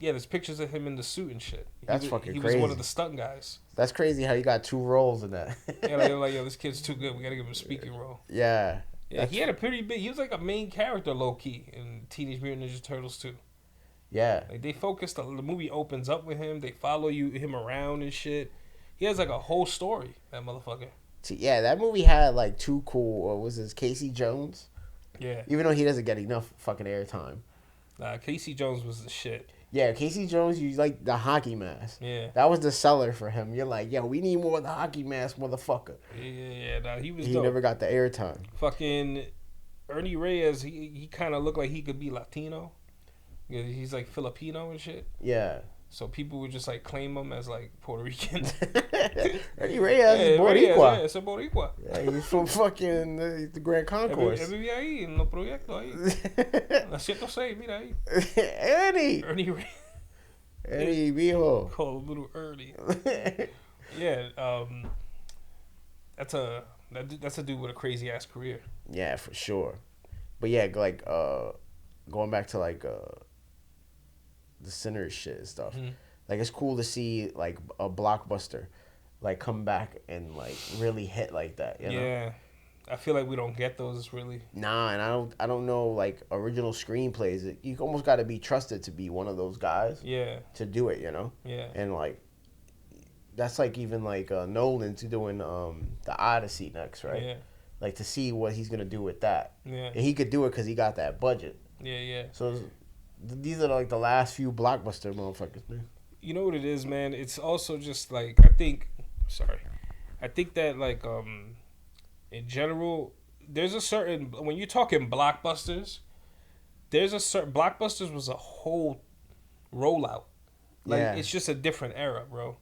S2: yeah, there's pictures of him in the suit and shit.
S1: That's
S2: he
S1: fucking
S2: he
S1: crazy.
S2: was one of the stunt guys.
S1: That's crazy how you got 2 roles in that.
S2: Yeah, they're like, yo, this kid's too good. We gotta give him a speaking role.
S1: Yeah.
S2: Yeah, he had a pretty big. He was like a main character, low key, in Teenage Mutant Ninja Turtles too.
S1: Yeah.
S2: Like they focused. The movie opens up with him. They follow him around and shit. He has like a whole story. That motherfucker.
S1: Yeah, that movie had like 2 cool. What was this? Casey Jones.
S2: Yeah.
S1: Even though he doesn't get enough fucking airtime.
S2: Nah, Casey Jones was the shit.
S1: Yeah, Casey Jones, you like the hockey mask.
S2: Yeah.
S1: That was the seller for him. You're like, yo, we need more of the hockey mask, motherfucker.
S2: Yeah. Nah, he was.
S1: He
S2: dope.
S1: never got the airtime.
S2: Fucking Ernie Reyes. He kind of looked like he could be Latino. Yeah, he's like Filipino and shit.
S1: Yeah.
S2: So people would just like claim him as like Puerto Rican.
S1: Eddie Reyes is Boricua.
S2: Yeah, es Boricua.
S1: Yeah, he's from fucking the Grand Concourse.
S2: Él vive ahí en los proyectos ahí. La 106, mira ahí.
S1: Eddie.
S2: Ernie Reyes.
S1: Eddie, viejo.
S2: Called little Ernie. Yeah, that's a dude with a crazy ass career.
S1: Yeah, for sure. But yeah, like going back to like the Sinners shit and stuff.
S2: Mm-hmm.
S1: Like it's cool to see like a blockbuster like come back and like really hit like that, you know?
S2: Yeah. I feel like we don't get those really.
S1: Nah, and I don't know like original screenplays. You almost got to be trusted to be one of those guys.
S2: Yeah.
S1: To do it, you know?
S2: Yeah.
S1: And like that's like even like Nolan to doing the Odyssey next, right?
S2: Yeah.
S1: Like to see what he's gonna do with that.
S2: Yeah.
S1: And he could do it because he got that budget.
S2: Yeah.
S1: So these are like the last few blockbuster motherfuckers, man.
S2: You know what it is, man? It's also just like I think that like in general, there's a certain when you're talking blockbusters, there's a certain blockbusters was a whole rollout. Like
S1: Yeah.
S2: it's just a different era, bro.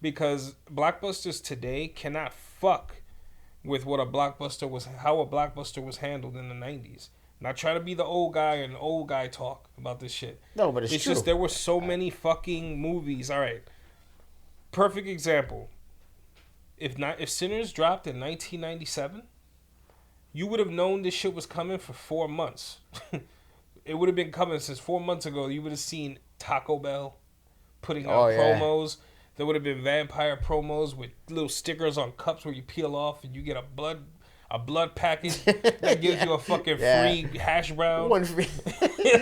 S2: Because blockbusters today cannot fuck with what how a blockbuster was handled in the 90s. Not trying to be the old guy and old guy talk about this shit.
S1: No, but it's true.
S2: Just there were so many fucking movies. All right. Perfect example. If Sinners dropped in 1997, you would have known this shit was coming for 4 months. It would have been coming since 4 months ago. You would have seen Taco Bell putting out promos. There would have been vampire promos with little stickers on cups where you peel off and you get a blood package that gives you a fucking free hash brown.
S1: One free.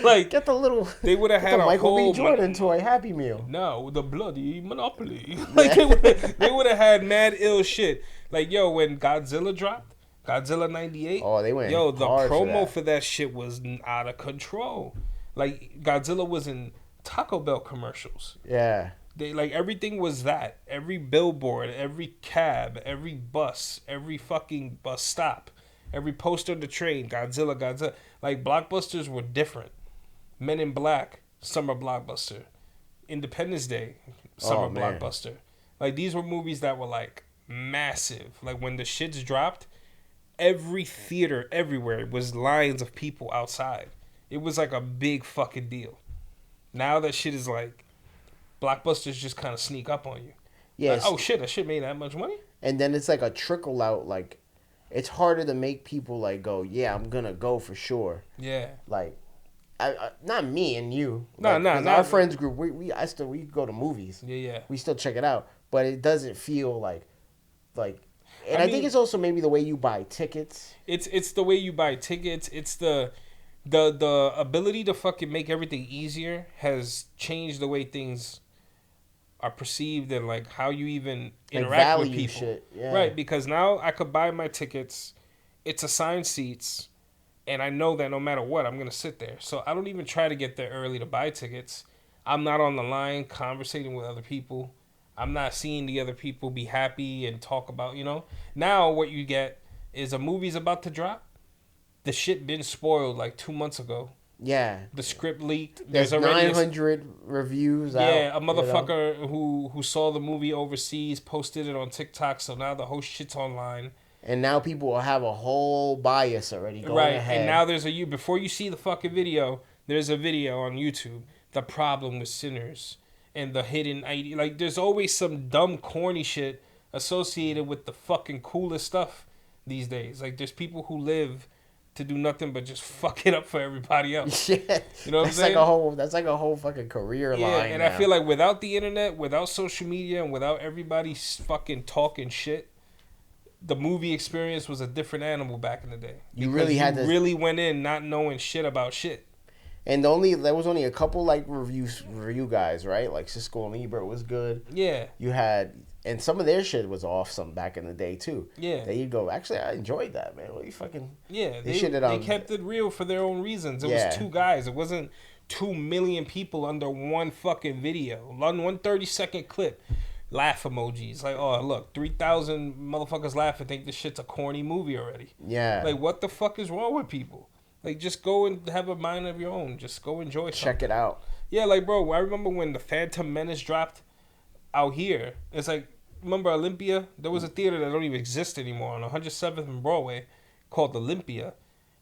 S2: Like
S1: Get the little.
S2: They would have had
S1: the
S2: a
S1: Michael
S2: whole
S1: B. Jordan toy Happy Meal.
S2: No, the bloody Monopoly. Like they would have had mad ill shit. Like yo, when Godzilla dropped, Godzilla '98.
S1: Oh, they went.
S2: Yo, the
S1: hard
S2: promo
S1: for
S2: that shit was out of control. Like Godzilla was in Taco Bell commercials.
S1: Yeah.
S2: They like everything was that. Every billboard, every cab, every bus, every fucking bus stop, every poster on the train, Godzilla. Like blockbusters were different. Men in Black, summer blockbuster. Independence Day, summer blockbuster. Like these were movies that were like massive. Like when the shits dropped, every theater everywhere was lines of people outside. It was like a big fucking deal. Now that shit is like blockbusters just kind of sneak up on you.
S1: Yes.
S2: Like, oh shit, that shit made that much money?
S1: And then it's like a trickle out. Like, it's harder to make people like go, yeah, I'm gonna go for sure.
S2: Yeah.
S1: Like, I not me and you.
S2: No.
S1: Our friends group, we go to movies.
S2: Yeah.
S1: We still check it out, but it doesn't feel like. And
S2: I
S1: I
S2: mean,
S1: think it's also maybe the way you buy tickets.
S2: It's the way you buy tickets. It's the ability to fucking make everything easier has changed the way things are perceived and like how you even interact with people.
S1: Shit. Yeah.
S2: Right, because now I could buy my tickets, it's assigned seats, and I know that no matter what, I'm gonna sit there. So I don't even try to get there early to buy tickets. I'm not on the line conversating with other people. I'm not seeing the other people be happy and talk about, Now what you get is a movie's about to drop. The shit been spoiled like 2 months ago.
S1: Yeah.
S2: The script leaked.
S1: There's
S2: already
S1: 900 reviews out.
S2: Yeah, a motherfucker who saw the movie overseas posted it on TikTok, so now the whole shit's online.
S1: And now people will have a whole bias already going ahead.
S2: And now there's before you see the fucking video, there's a video on YouTube. The problem with sinners and the hidden idea. Like, there's always some dumb, corny shit associated with the fucking coolest stuff these days. Like, there's people who live to do nothing but just fuck it up for everybody else.
S1: Yeah,
S2: you know what I'm saying?
S1: That's like a whole fucking career line.
S2: Yeah, and
S1: now.
S2: I feel like without the internet, without social media, and without everybody fucking talking shit, the movie experience was a different animal back in the day.
S1: You really
S2: went in not knowing shit about shit.
S1: And there was only a couple like review guys, right? Like Siskel and Ebert was good.
S2: Yeah.
S1: You had, and some of their shit was awesome back in the day too.
S2: Yeah.
S1: That you'd go, actually, I enjoyed that, man. What you fucking?
S2: Yeah. They kept it real for their own reasons. It was two guys. It wasn't 2 million people under one fucking video, one 30-second clip. Laugh emojis. Like, oh, look, 3,000 motherfuckers laugh and think this shit's a corny movie already.
S1: Yeah.
S2: Like, what the fuck is wrong with people? Like, just go and have a mind of your own. Just go enjoy something.
S1: Check it out.
S2: Yeah, like, bro, I remember when the Phantom Menace dropped out here. It's like, remember Olympia? There was a theater that don't even exist anymore on 107th and Broadway called Olympia.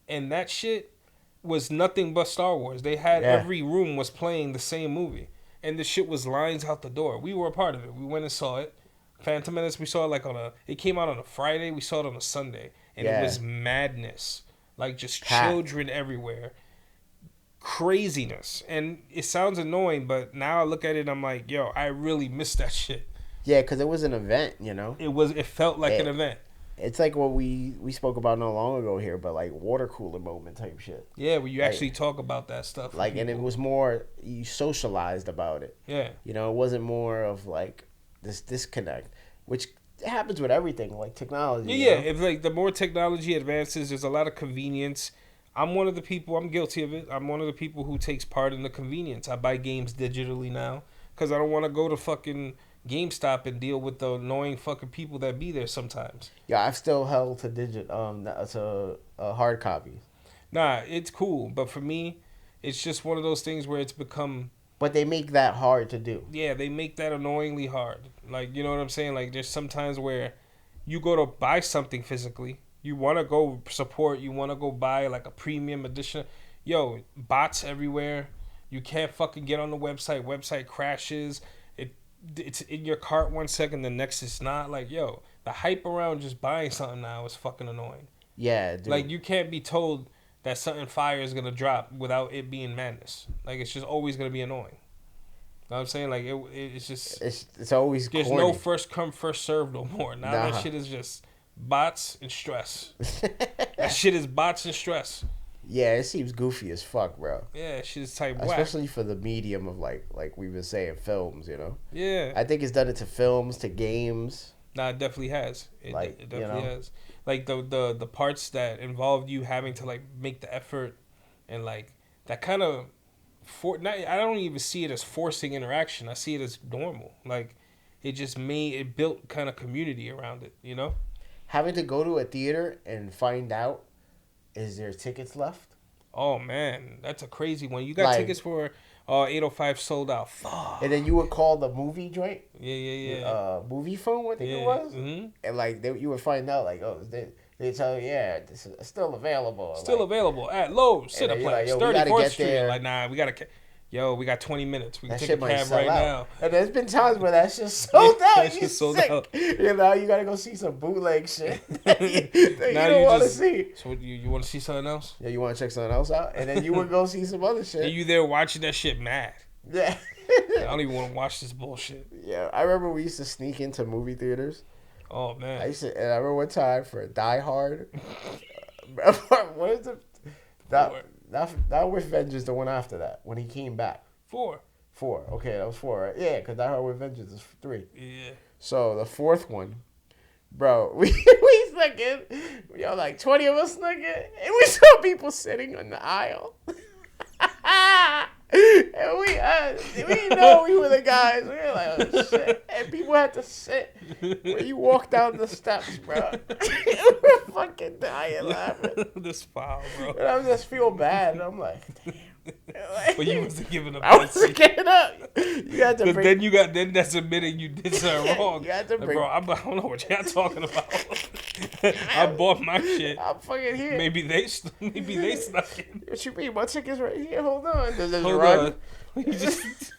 S2: And that shit was nothing but Star Wars. They had every room was playing the same movie. And the shit was lines out the door. We were a part of it. We went and saw it. Phantom Menace, we saw it like it came out on a Friday. We saw it on a Sunday. And it was madness. Like, just children everywhere. Craziness. And it sounds annoying, but now I look at it and I'm like, yo, I really missed that shit.
S1: Yeah, because it was an event, you know?
S2: It felt like an event.
S1: It's like what we spoke about not long ago here, but like water cooler moment type shit.
S2: Yeah, where you actually talk about that stuff.
S1: Like, and it was more, you socialized about it.
S2: Yeah.
S1: You know, it wasn't more of like this disconnect, which happens with everything, like technology.
S2: Yeah, if like the more technology advances, there's a lot of convenience. I'm one of the people, I'm guilty of it. I'm one of the people who takes part in the convenience. I buy games digitally now because I don't want to go to fucking GameStop and deal with the annoying fucking people that be there sometimes.
S1: Yeah, I've still held to hard copies.
S2: Nah, it's cool, but for me, it's just one of those things where it's become.
S1: But they make that hard to do.
S2: Yeah, they make that annoyingly hard. Like, you know what I'm saying? Like, there's sometimes where you go to buy something physically, you want to go support, you want to go buy like a premium edition. Yo, bots everywhere. You can't fucking get on the website. Website crashes. It's in your cart 1 second, the next it's not. Like, yo, the hype around just buying something now is fucking annoying.
S1: Yeah, dude.
S2: Like, you can't be told that something fire is gonna drop without it being madness. Like, it's just always gonna be annoying. You know what I'm saying? Like, it's just
S1: it's always
S2: there's
S1: corny.
S2: no first come first serve no more. Now that shit is just bots and stress. That shit is bots and stress.
S1: Yeah, it seems goofy as fuck, bro.
S2: Yeah, shit is type whack.
S1: Especially for the medium of like we've been saying, films, you know?
S2: Yeah.
S1: I think it's done it to films, to games.
S2: Nah, it definitely has. It definitely has. Like the parts that involved you having to like make the effort and like that kind of I don't even see it as forcing interaction. I see it as normal. Like it built kind of community around it, you know?
S1: Having to go to a theater and find out is there tickets left?
S2: Oh man, that's a crazy one. You got tickets for 805 sold out. Fuck.
S1: And then you would call the movie joint.
S2: Yeah.
S1: Movie phone, I think it was.
S2: Mm-hmm.
S1: And like you would find out like, oh, they tell you, yeah, this is still available.
S2: Still available at Lowe's Cineplex,
S1: like,
S2: 34th Street. Like, nah, we got 20 minutes. We can take a cab right now.
S1: And there's been times where that shit sold out.
S2: That shit sold out.
S1: You know, you gotta go see some bootleg shit that you don't want to see.
S2: So you want to see something else?
S1: Yeah, you want to check something else out, and then you would go see some other shit.
S2: And you there watching that shit mad?
S1: Yeah.
S2: I don't even want to watch this bullshit.
S1: Yeah, I remember we used to sneak into movie theaters.
S2: Oh man.
S1: And I remember one time for Die Hard. What is it? Not with Vengeance, the one after that, when he came back.
S2: 4.
S1: Okay, that was 4, right? Yeah, because Die Hard with Vengeance is 3.
S2: Yeah.
S1: So the 4th one, bro, we snuck in. Yo, like 20 of us snuck in, and we saw people sitting on the aisle. And we know we were the guys. We were like, oh shit. And people had to sit when you walk down the steps, bro. We're fucking dying laughing.
S2: This foul, bro.
S1: And I just feel bad. And I'm like, damn. Like,
S2: But you wasn't giving up.
S1: I wasn't getting up. You had to
S2: Because
S1: bring.
S2: then that's admitting you did something wrong.
S1: You had to
S2: Like,
S1: bring.
S2: bro, I don't know what y'all talking about. I bought my shit.
S1: I'm fucking here.
S2: Maybe they snuck in.
S1: What you mean? My ticket's right here. Hold on. Does this
S2: Hold
S1: run?
S2: on. You just,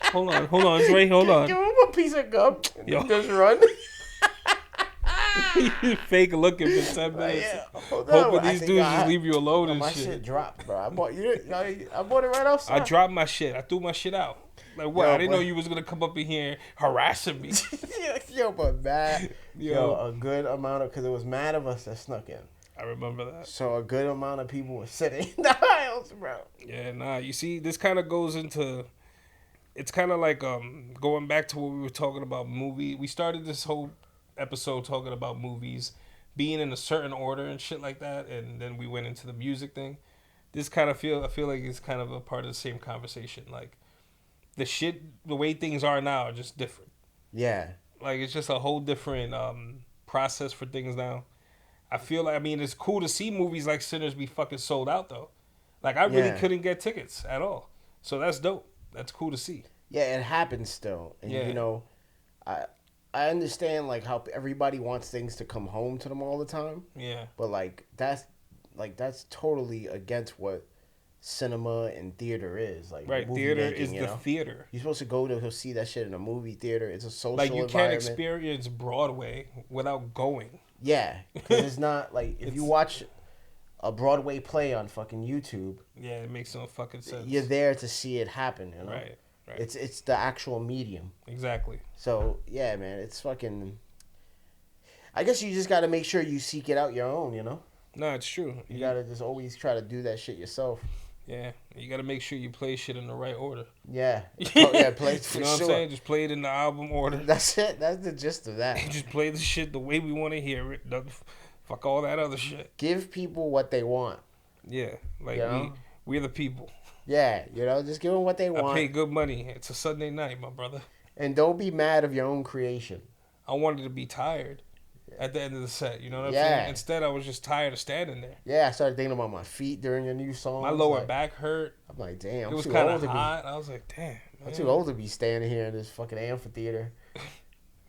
S2: hold on. It's right. Hold on.
S1: Give him a piece of gum.
S2: Yo.
S1: Just run.
S2: Fake looking for 10
S1: Like,
S2: minutes.
S1: yeah, hold on.
S2: Hoping these dudes just leave you alone and
S1: my
S2: shit.
S1: shit dropped, bro. I bought it right outside.
S2: I dropped my shit. I threw my shit out. Like what?
S1: Yo,
S2: I didn't
S1: but-
S2: know you was gonna come up in here harassing me.
S1: Yo, but mad.
S2: Yo.
S1: Yo, a good amount of, because it was mad of us that snuck in.
S2: I remember that.
S1: So a good amount of people were sitting in the aisles, bro.
S2: Yeah, nah. You see, this kind of goes into. It's kind of like going back to what we were talking about movie. We started this whole episode talking about movies being in a certain order and shit like that, and then we went into the music thing. This kind of I feel like it's kind of a part of the same conversation. Like the way things are now are just different.
S1: Yeah.
S2: Like it's just a whole different process for things now. I feel like, I mean, it's cool to see movies like Sinners be fucking sold out though. Like I really couldn't get tickets at all, so that's dope. That's cool to see.
S1: Yeah, it happens still, and
S2: Yeah.
S1: you know, I understand like how everybody wants things to come home to them all the time.
S2: Yeah.
S1: But that's totally against what cinema and theater is. Like
S2: Right.
S1: movie
S2: Theater
S1: making,
S2: is
S1: you
S2: the
S1: know?
S2: theater.
S1: You're supposed to go see that shit in a movie theater. It's a social
S2: Like you can't
S1: environment.
S2: experience Broadway without going.
S1: Yeah, because it's not like if you watch a Broadway play on fucking YouTube,
S2: Yeah, it makes no fucking sense.
S1: you're there to see it happen. You know,
S2: Right. Right.
S1: It's the actual medium.
S2: Exactly.
S1: So yeah, man, it's fucking. I guess you just got to make sure you seek it out your own. You know,
S2: No, it's true.
S1: you got to just always try to do that shit yourself.
S2: Yeah, you got to make sure you play shit in the right order.
S1: Yeah, oh, yeah, play for
S2: You know what
S1: sure.
S2: I'm saying? Just play it in the album order.
S1: That's it. That's the gist of that.
S2: Just play the shit the way we want to hear it. Fuck all that other shit.
S1: Give people what they want.
S2: Yeah, like
S1: You know?
S2: we're the people.
S1: Yeah, just give them what they
S2: I
S1: want,
S2: pay good money. It's a Sunday night, my brother.
S1: and don't be mad of your own creation.
S2: I wanted to be tired at the end of the set. You know what I'm
S1: Yeah.
S2: saying? Instead, I was just tired of standing there.
S1: Yeah, I started thinking about my feet during your new song.
S2: My lower back hurt.
S1: I'm like, damn,
S2: It
S1: I'm
S2: was
S1: too
S2: kind
S1: old
S2: of
S1: to be.
S2: hot. I was like, damn.
S1: I'm
S2: Man.
S1: too old to be standing here in this fucking amphitheater.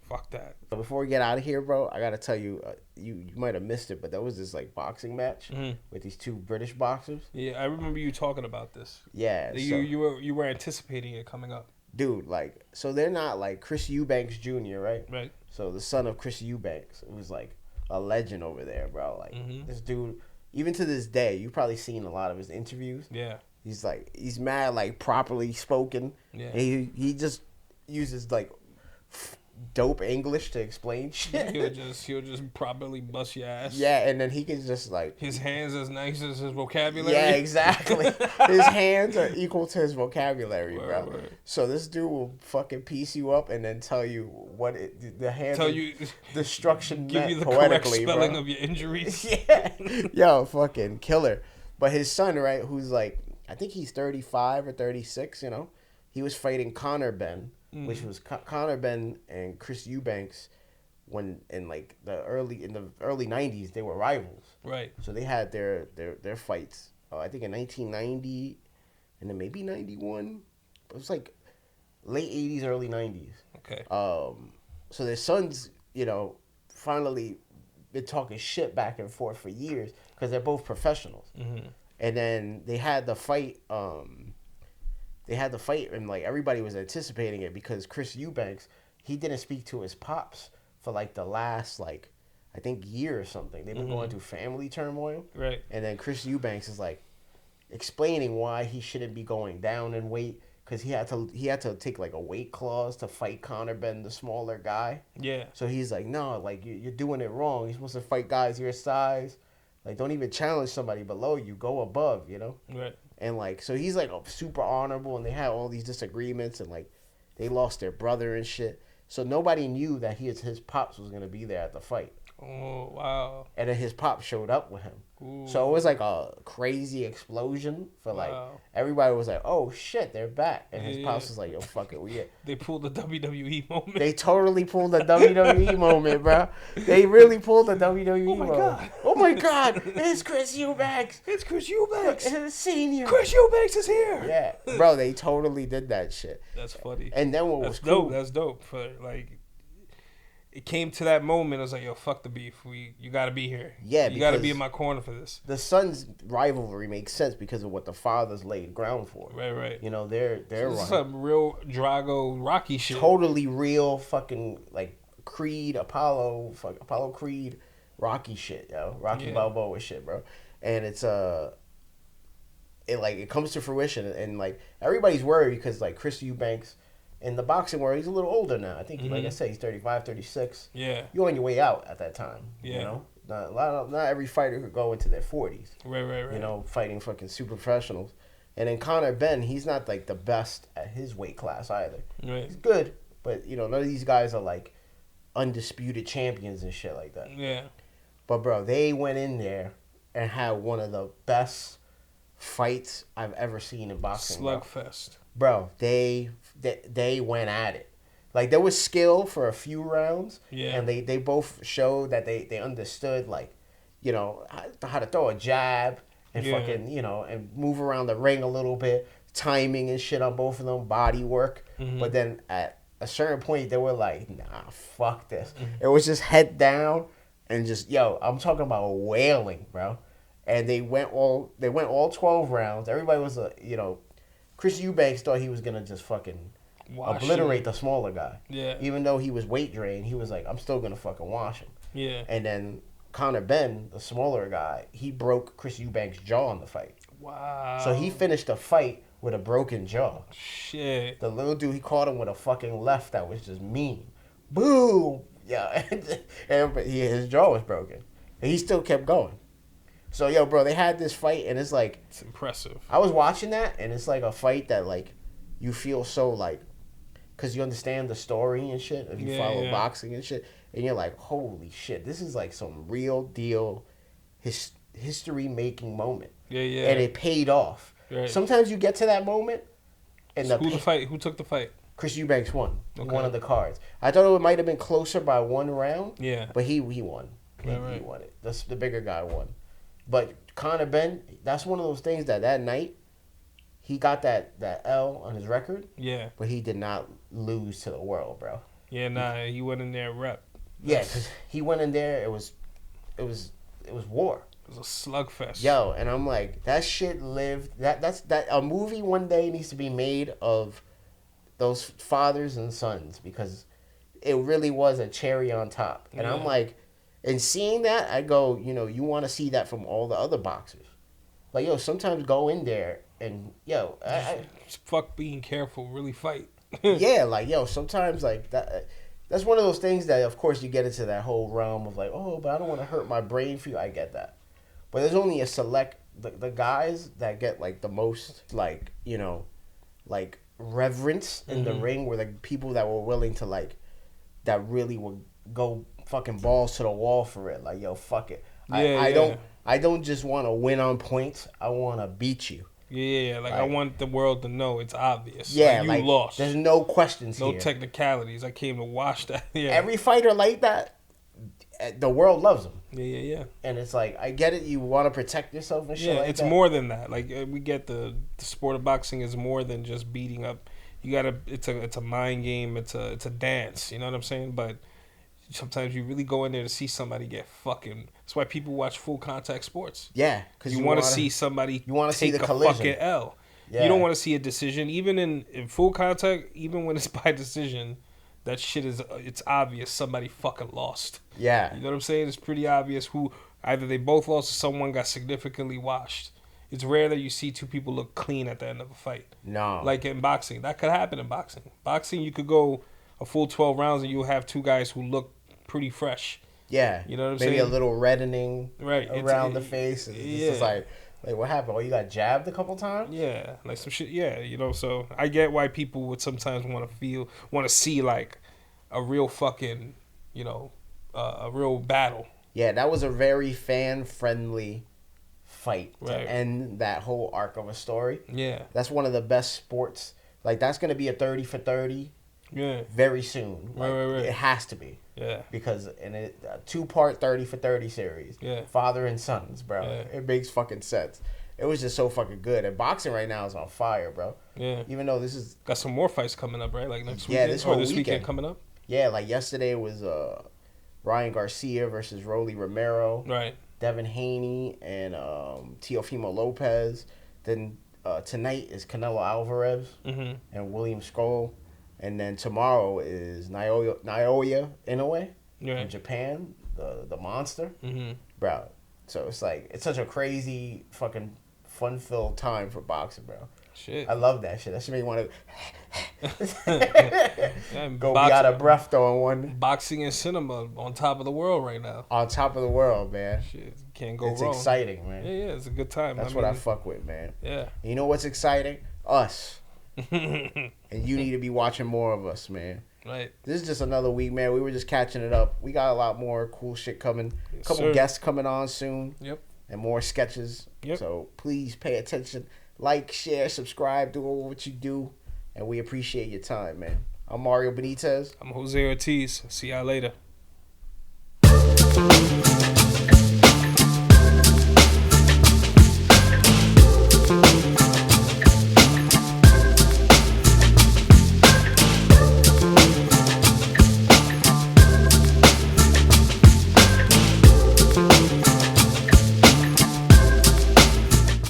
S2: Fuck that.
S1: But before we get out of here, bro, I gotta tell you, you might have missed it, but there was this like boxing match
S2: Mhm.
S1: with these two British boxers.
S2: Yeah, I remember you talking about this.
S1: Yeah,
S2: You were anticipating it coming up,
S1: dude, like, so they're not like Chris Eubanks Jr., right?
S2: right?
S1: So the son of Chris Eubanks, who's like a legend over there, bro. Like this dude, even to this day, you've probably seen a lot of his interviews.
S2: Yeah,
S1: He's mad, like properly spoken.
S2: yeah.
S1: And he just uses like dope English to explain shit.
S2: He'll just properly bust your ass.
S1: Yeah, and then he can just like.
S2: His hands as nice as his vocabulary.
S1: Yeah, exactly. His hands are equal to his vocabulary, bro.
S2: Word.
S1: So this dude will fucking piece you up and then tell you what the hand
S2: Tell you,
S1: destruction
S2: give
S1: meant
S2: you the correct
S1: poetically,
S2: spelling
S1: bro.
S2: of your injuries.
S1: Yeah, yo, fucking killer. But his son, right, who's like, I think he's 35 or 36. You know, he was fighting Connor Benn, which was Connor Benn and Chris Eubanks. When in the early 90s, they were rivals.
S2: Right.
S1: So they had their fights. I think in 1990, and then maybe 91. It was like late 80s, early 90s.
S2: Okay.
S1: So their sons, finally been talking shit back and forth for years because they're both professionals.
S2: Mm-hmm.
S1: And then they had the fight. And like everybody was anticipating it because Chris Eubanks, he didn't speak to his pops for like the last I think year or something. They've been going through family turmoil.
S2: Right.
S1: And then Chris Eubanks is like explaining why he shouldn't be going down in weight because he had to take like a weight clause to fight Connor Benn, the smaller guy.
S2: Yeah.
S1: So he's like, no, like you're doing it wrong. You're supposed to fight guys your size. Like, don't even challenge somebody below you. Go above,
S2: Right.
S1: And like, so he's like super honorable, and they had all these disagreements, and like, they lost their brother and shit. So nobody knew that his pops was gonna be there at the fight.
S2: Oh wow.
S1: And then his pop showed up with him.
S2: Ooh.
S1: So it was like a crazy explosion for like
S2: Wow.
S1: everybody was like, "Oh shit, they're back!" And his
S2: Yeah.
S1: pops was like, "Yo, fuck it, we."
S2: They pulled the WWE moment.
S1: They totally pulled the WWE moment, bro. They really pulled the WWE
S2: Oh my
S1: moment.
S2: God.
S1: Oh my God! It's Chris Eubanks.
S2: It's Chris Eubanks.
S1: It's senior.
S2: Chris Eubanks is here.
S1: Yeah, bro. They totally did that shit.
S2: That's funny.
S1: And then what
S2: That's
S1: was
S2: dope.
S1: cool?
S2: That's dope. For like, it came to that moment. I was like, yo, fuck the beef. You got to be here.
S1: Yeah,
S2: you got to
S1: because
S2: be in my corner for this.
S1: the sons' rivalry makes sense because of what the fathers laid ground for.
S2: Right.
S1: You know, they're
S2: This is some real Drago Rocky shit.
S1: totally real fucking like Creed, Apollo Creed, Rocky shit, yo. Rocky Balboa shit, bro. And it's it comes to fruition, and like everybody's worried because like Chris Eubanks in the boxing world, he's a little older now. I think like I said, he's 35, 36.
S2: Yeah.
S1: You're on your way out at that time.
S2: Yeah.
S1: You know? Not every fighter could go into their 40s.
S2: Right.
S1: You know, fighting fucking super professionals. And then Connor Benn, he's not like the best at his weight class either.
S2: Right.
S1: He's good, but you know, none of these guys are like undisputed champions and shit like that.
S2: Yeah.
S1: But bro, they went in there and had one of the best fights I've ever seen in boxing.
S2: Slugfest.
S1: Bro, they went at it. Like there was skill for a few rounds.
S2: Yeah.
S1: And they both showed that they understood like, you know, how to throw a jab and fucking, you know, and move around the ring a little bit, timing and shit on both of them, body work. But then at a certain point they were like, nah, fuck this. It was just head down and just, yo, I'm talking about wailing, bro. And they went all 12 rounds. Everybody was you know, Chris Eubanks thought he was gonna just fucking obliterate the smaller guy.
S2: Yeah.
S1: Even though he was weight drained, he was like, I'm still gonna fucking wash him.
S2: Yeah.
S1: And then Connor Benn, the smaller guy, he broke Chris Eubanks' jaw in the fight.
S2: Wow.
S1: So he finished the fight with a broken jaw.
S2: Shit.
S1: The little dude, he caught him with a fucking left that was just mean. Boom! Yeah. and his jaw was broken. And he still kept going. So, yo, bro, they had this fight, and it's like...
S2: It's impressive.
S1: I was watching that, and it's like a fight that, like, you feel so, like... Because you understand the story and shit, if you follow boxing and shit, and you're like, holy shit, this is like some real deal history-making moment.
S2: Yeah.
S1: And it paid off.
S2: Right.
S1: Sometimes you get to that moment, and
S2: So who took the fight?
S1: Chris Eubanks won. He
S2: Okay.
S1: won of the cards. I thought it might have been closer by one round.
S2: Yeah.
S1: But he won. He won it. The bigger guy won. But Connor Benn, that's one of those things that night, he got that L on his record.
S2: Yeah.
S1: But he did not lose to the world, bro.
S2: Yeah, nah, he went in there and rep.
S1: Yeah, because he went in there, it was war.
S2: It was a slugfest.
S1: Yo, and I'm like, that shit lived. That's a movie one day needs to be made of those fathers and sons, because it really was a cherry on top. And I'm like, and seeing that, I go, you know, you want to see that from all the other boxers. Like, yo, sometimes go in there and, yo,
S2: fuck being careful, really fight.
S1: yeah, like, yo, sometimes, like, that's one of those things that, of course, you get into that whole realm of, like, oh, but I don't want to hurt my brain for you. I get that. But there's only a select, the guys that get, like, the most, like, you know, like, reverence in the ring were the people that were willing to, like, that really would go fucking balls to the wall for it. Like, yo, fuck it. I don't just want to win on points. I want to beat you.
S2: Yeah, like I want the world to know it's obvious.
S1: Yeah,
S2: like, you lost.
S1: There's no questions
S2: no
S1: here.
S2: Technicalities. I came to watch that. Yeah.
S1: Every fighter like that, the world loves them.
S2: Yeah.
S1: And it's like, I get it. You want to protect yourself and shit like that.
S2: Yeah, it's more than that. Like, we get the sport of boxing is more than just beating up. You gotta. It's a mind game. It's a dance. You know what I'm saying? But sometimes you really go in there to see somebody get fucking. That's why people watch full contact sports.
S1: Yeah, because
S2: you want to see somebody.
S1: You want to see the
S2: collision. Fucking L.
S1: Yeah.
S2: You don't want to see a decision, even in full contact. Even when it's by decision, that shit is. It's obvious somebody fucking lost.
S1: Yeah.
S2: You know what I'm saying? It's pretty obvious who either they both lost or someone got significantly washed. It's rare that you see two people look clean at the end of a fight.
S1: No.
S2: Like in boxing, that could happen in boxing. Boxing, you could go a full 12 rounds and you'll have two guys who look pretty fresh.
S1: Yeah.
S2: You know what I'm
S1: Maybe
S2: saying?
S1: a little reddening around the
S2: it's
S1: face. And it's just like, what happened? Oh, you got jabbed a couple times?
S2: Yeah. Like some shit. Yeah. You know, so I get why people would sometimes want to see like a real fucking, you know, a real battle.
S1: Yeah, that was a very fan friendly fight to
S2: Right.
S1: end that whole arc of a story.
S2: Yeah.
S1: That's one of the best sports. Like that's gonna be a 30 for 30
S2: Yeah.
S1: very soon. Like,
S2: Right.
S1: It has to be.
S2: Yeah.
S1: Because in a 2-part 30 for 30 series.
S2: Yeah.
S1: Father and sons, bro.
S2: Yeah.
S1: It makes fucking sense. It was just so fucking good. And boxing right now is on fire, bro.
S2: Yeah.
S1: Even though this is
S2: Got some more fights coming up, right? Like next
S1: Yeah,
S2: weekend
S1: this whole
S2: weekend
S1: weekend.
S2: coming up.
S1: yeah, like yesterday was Ryan Garcia versus Rolly Romero.
S2: Right.
S1: Devin Haney and Teofimo Lopez. Then tonight is Canelo Alvarez
S2: Mhm.
S1: and William Skoll. And then tomorrow is Naoya Inoue from
S2: Right.
S1: Japan, the monster.
S2: Mhm.
S1: Bro. So it's like, it's such a crazy fucking fun-filled time for boxing, bro.
S2: Shit.
S1: I love that shit. That shit make me want
S2: Yeah,
S1: to go be out of breath throwing one
S2: Boxing and cinema on top of the world right now.
S1: on top of the world, man.
S2: Shit, can't go
S1: It's
S2: wrong.
S1: exciting, man.
S2: Yeah, it's a good time.
S1: That's what I fuck with, man.
S2: Yeah.
S1: You know what's exciting? Us.
S2: Right.
S1: And you need to be watching more of us, man. This is just another week, man. We were just catching it up. We got a lot more cool shit coming.
S2: Yes,
S1: A couple
S2: sir.
S1: guests coming on soon.
S2: Yep.
S1: And more sketches.
S2: Yep.
S1: So please pay attention. Like, share, subscribe, do all what you do. And we appreciate your time, man. I'm Mario Benitez.
S2: I'm Jose Ortiz. See y'all later.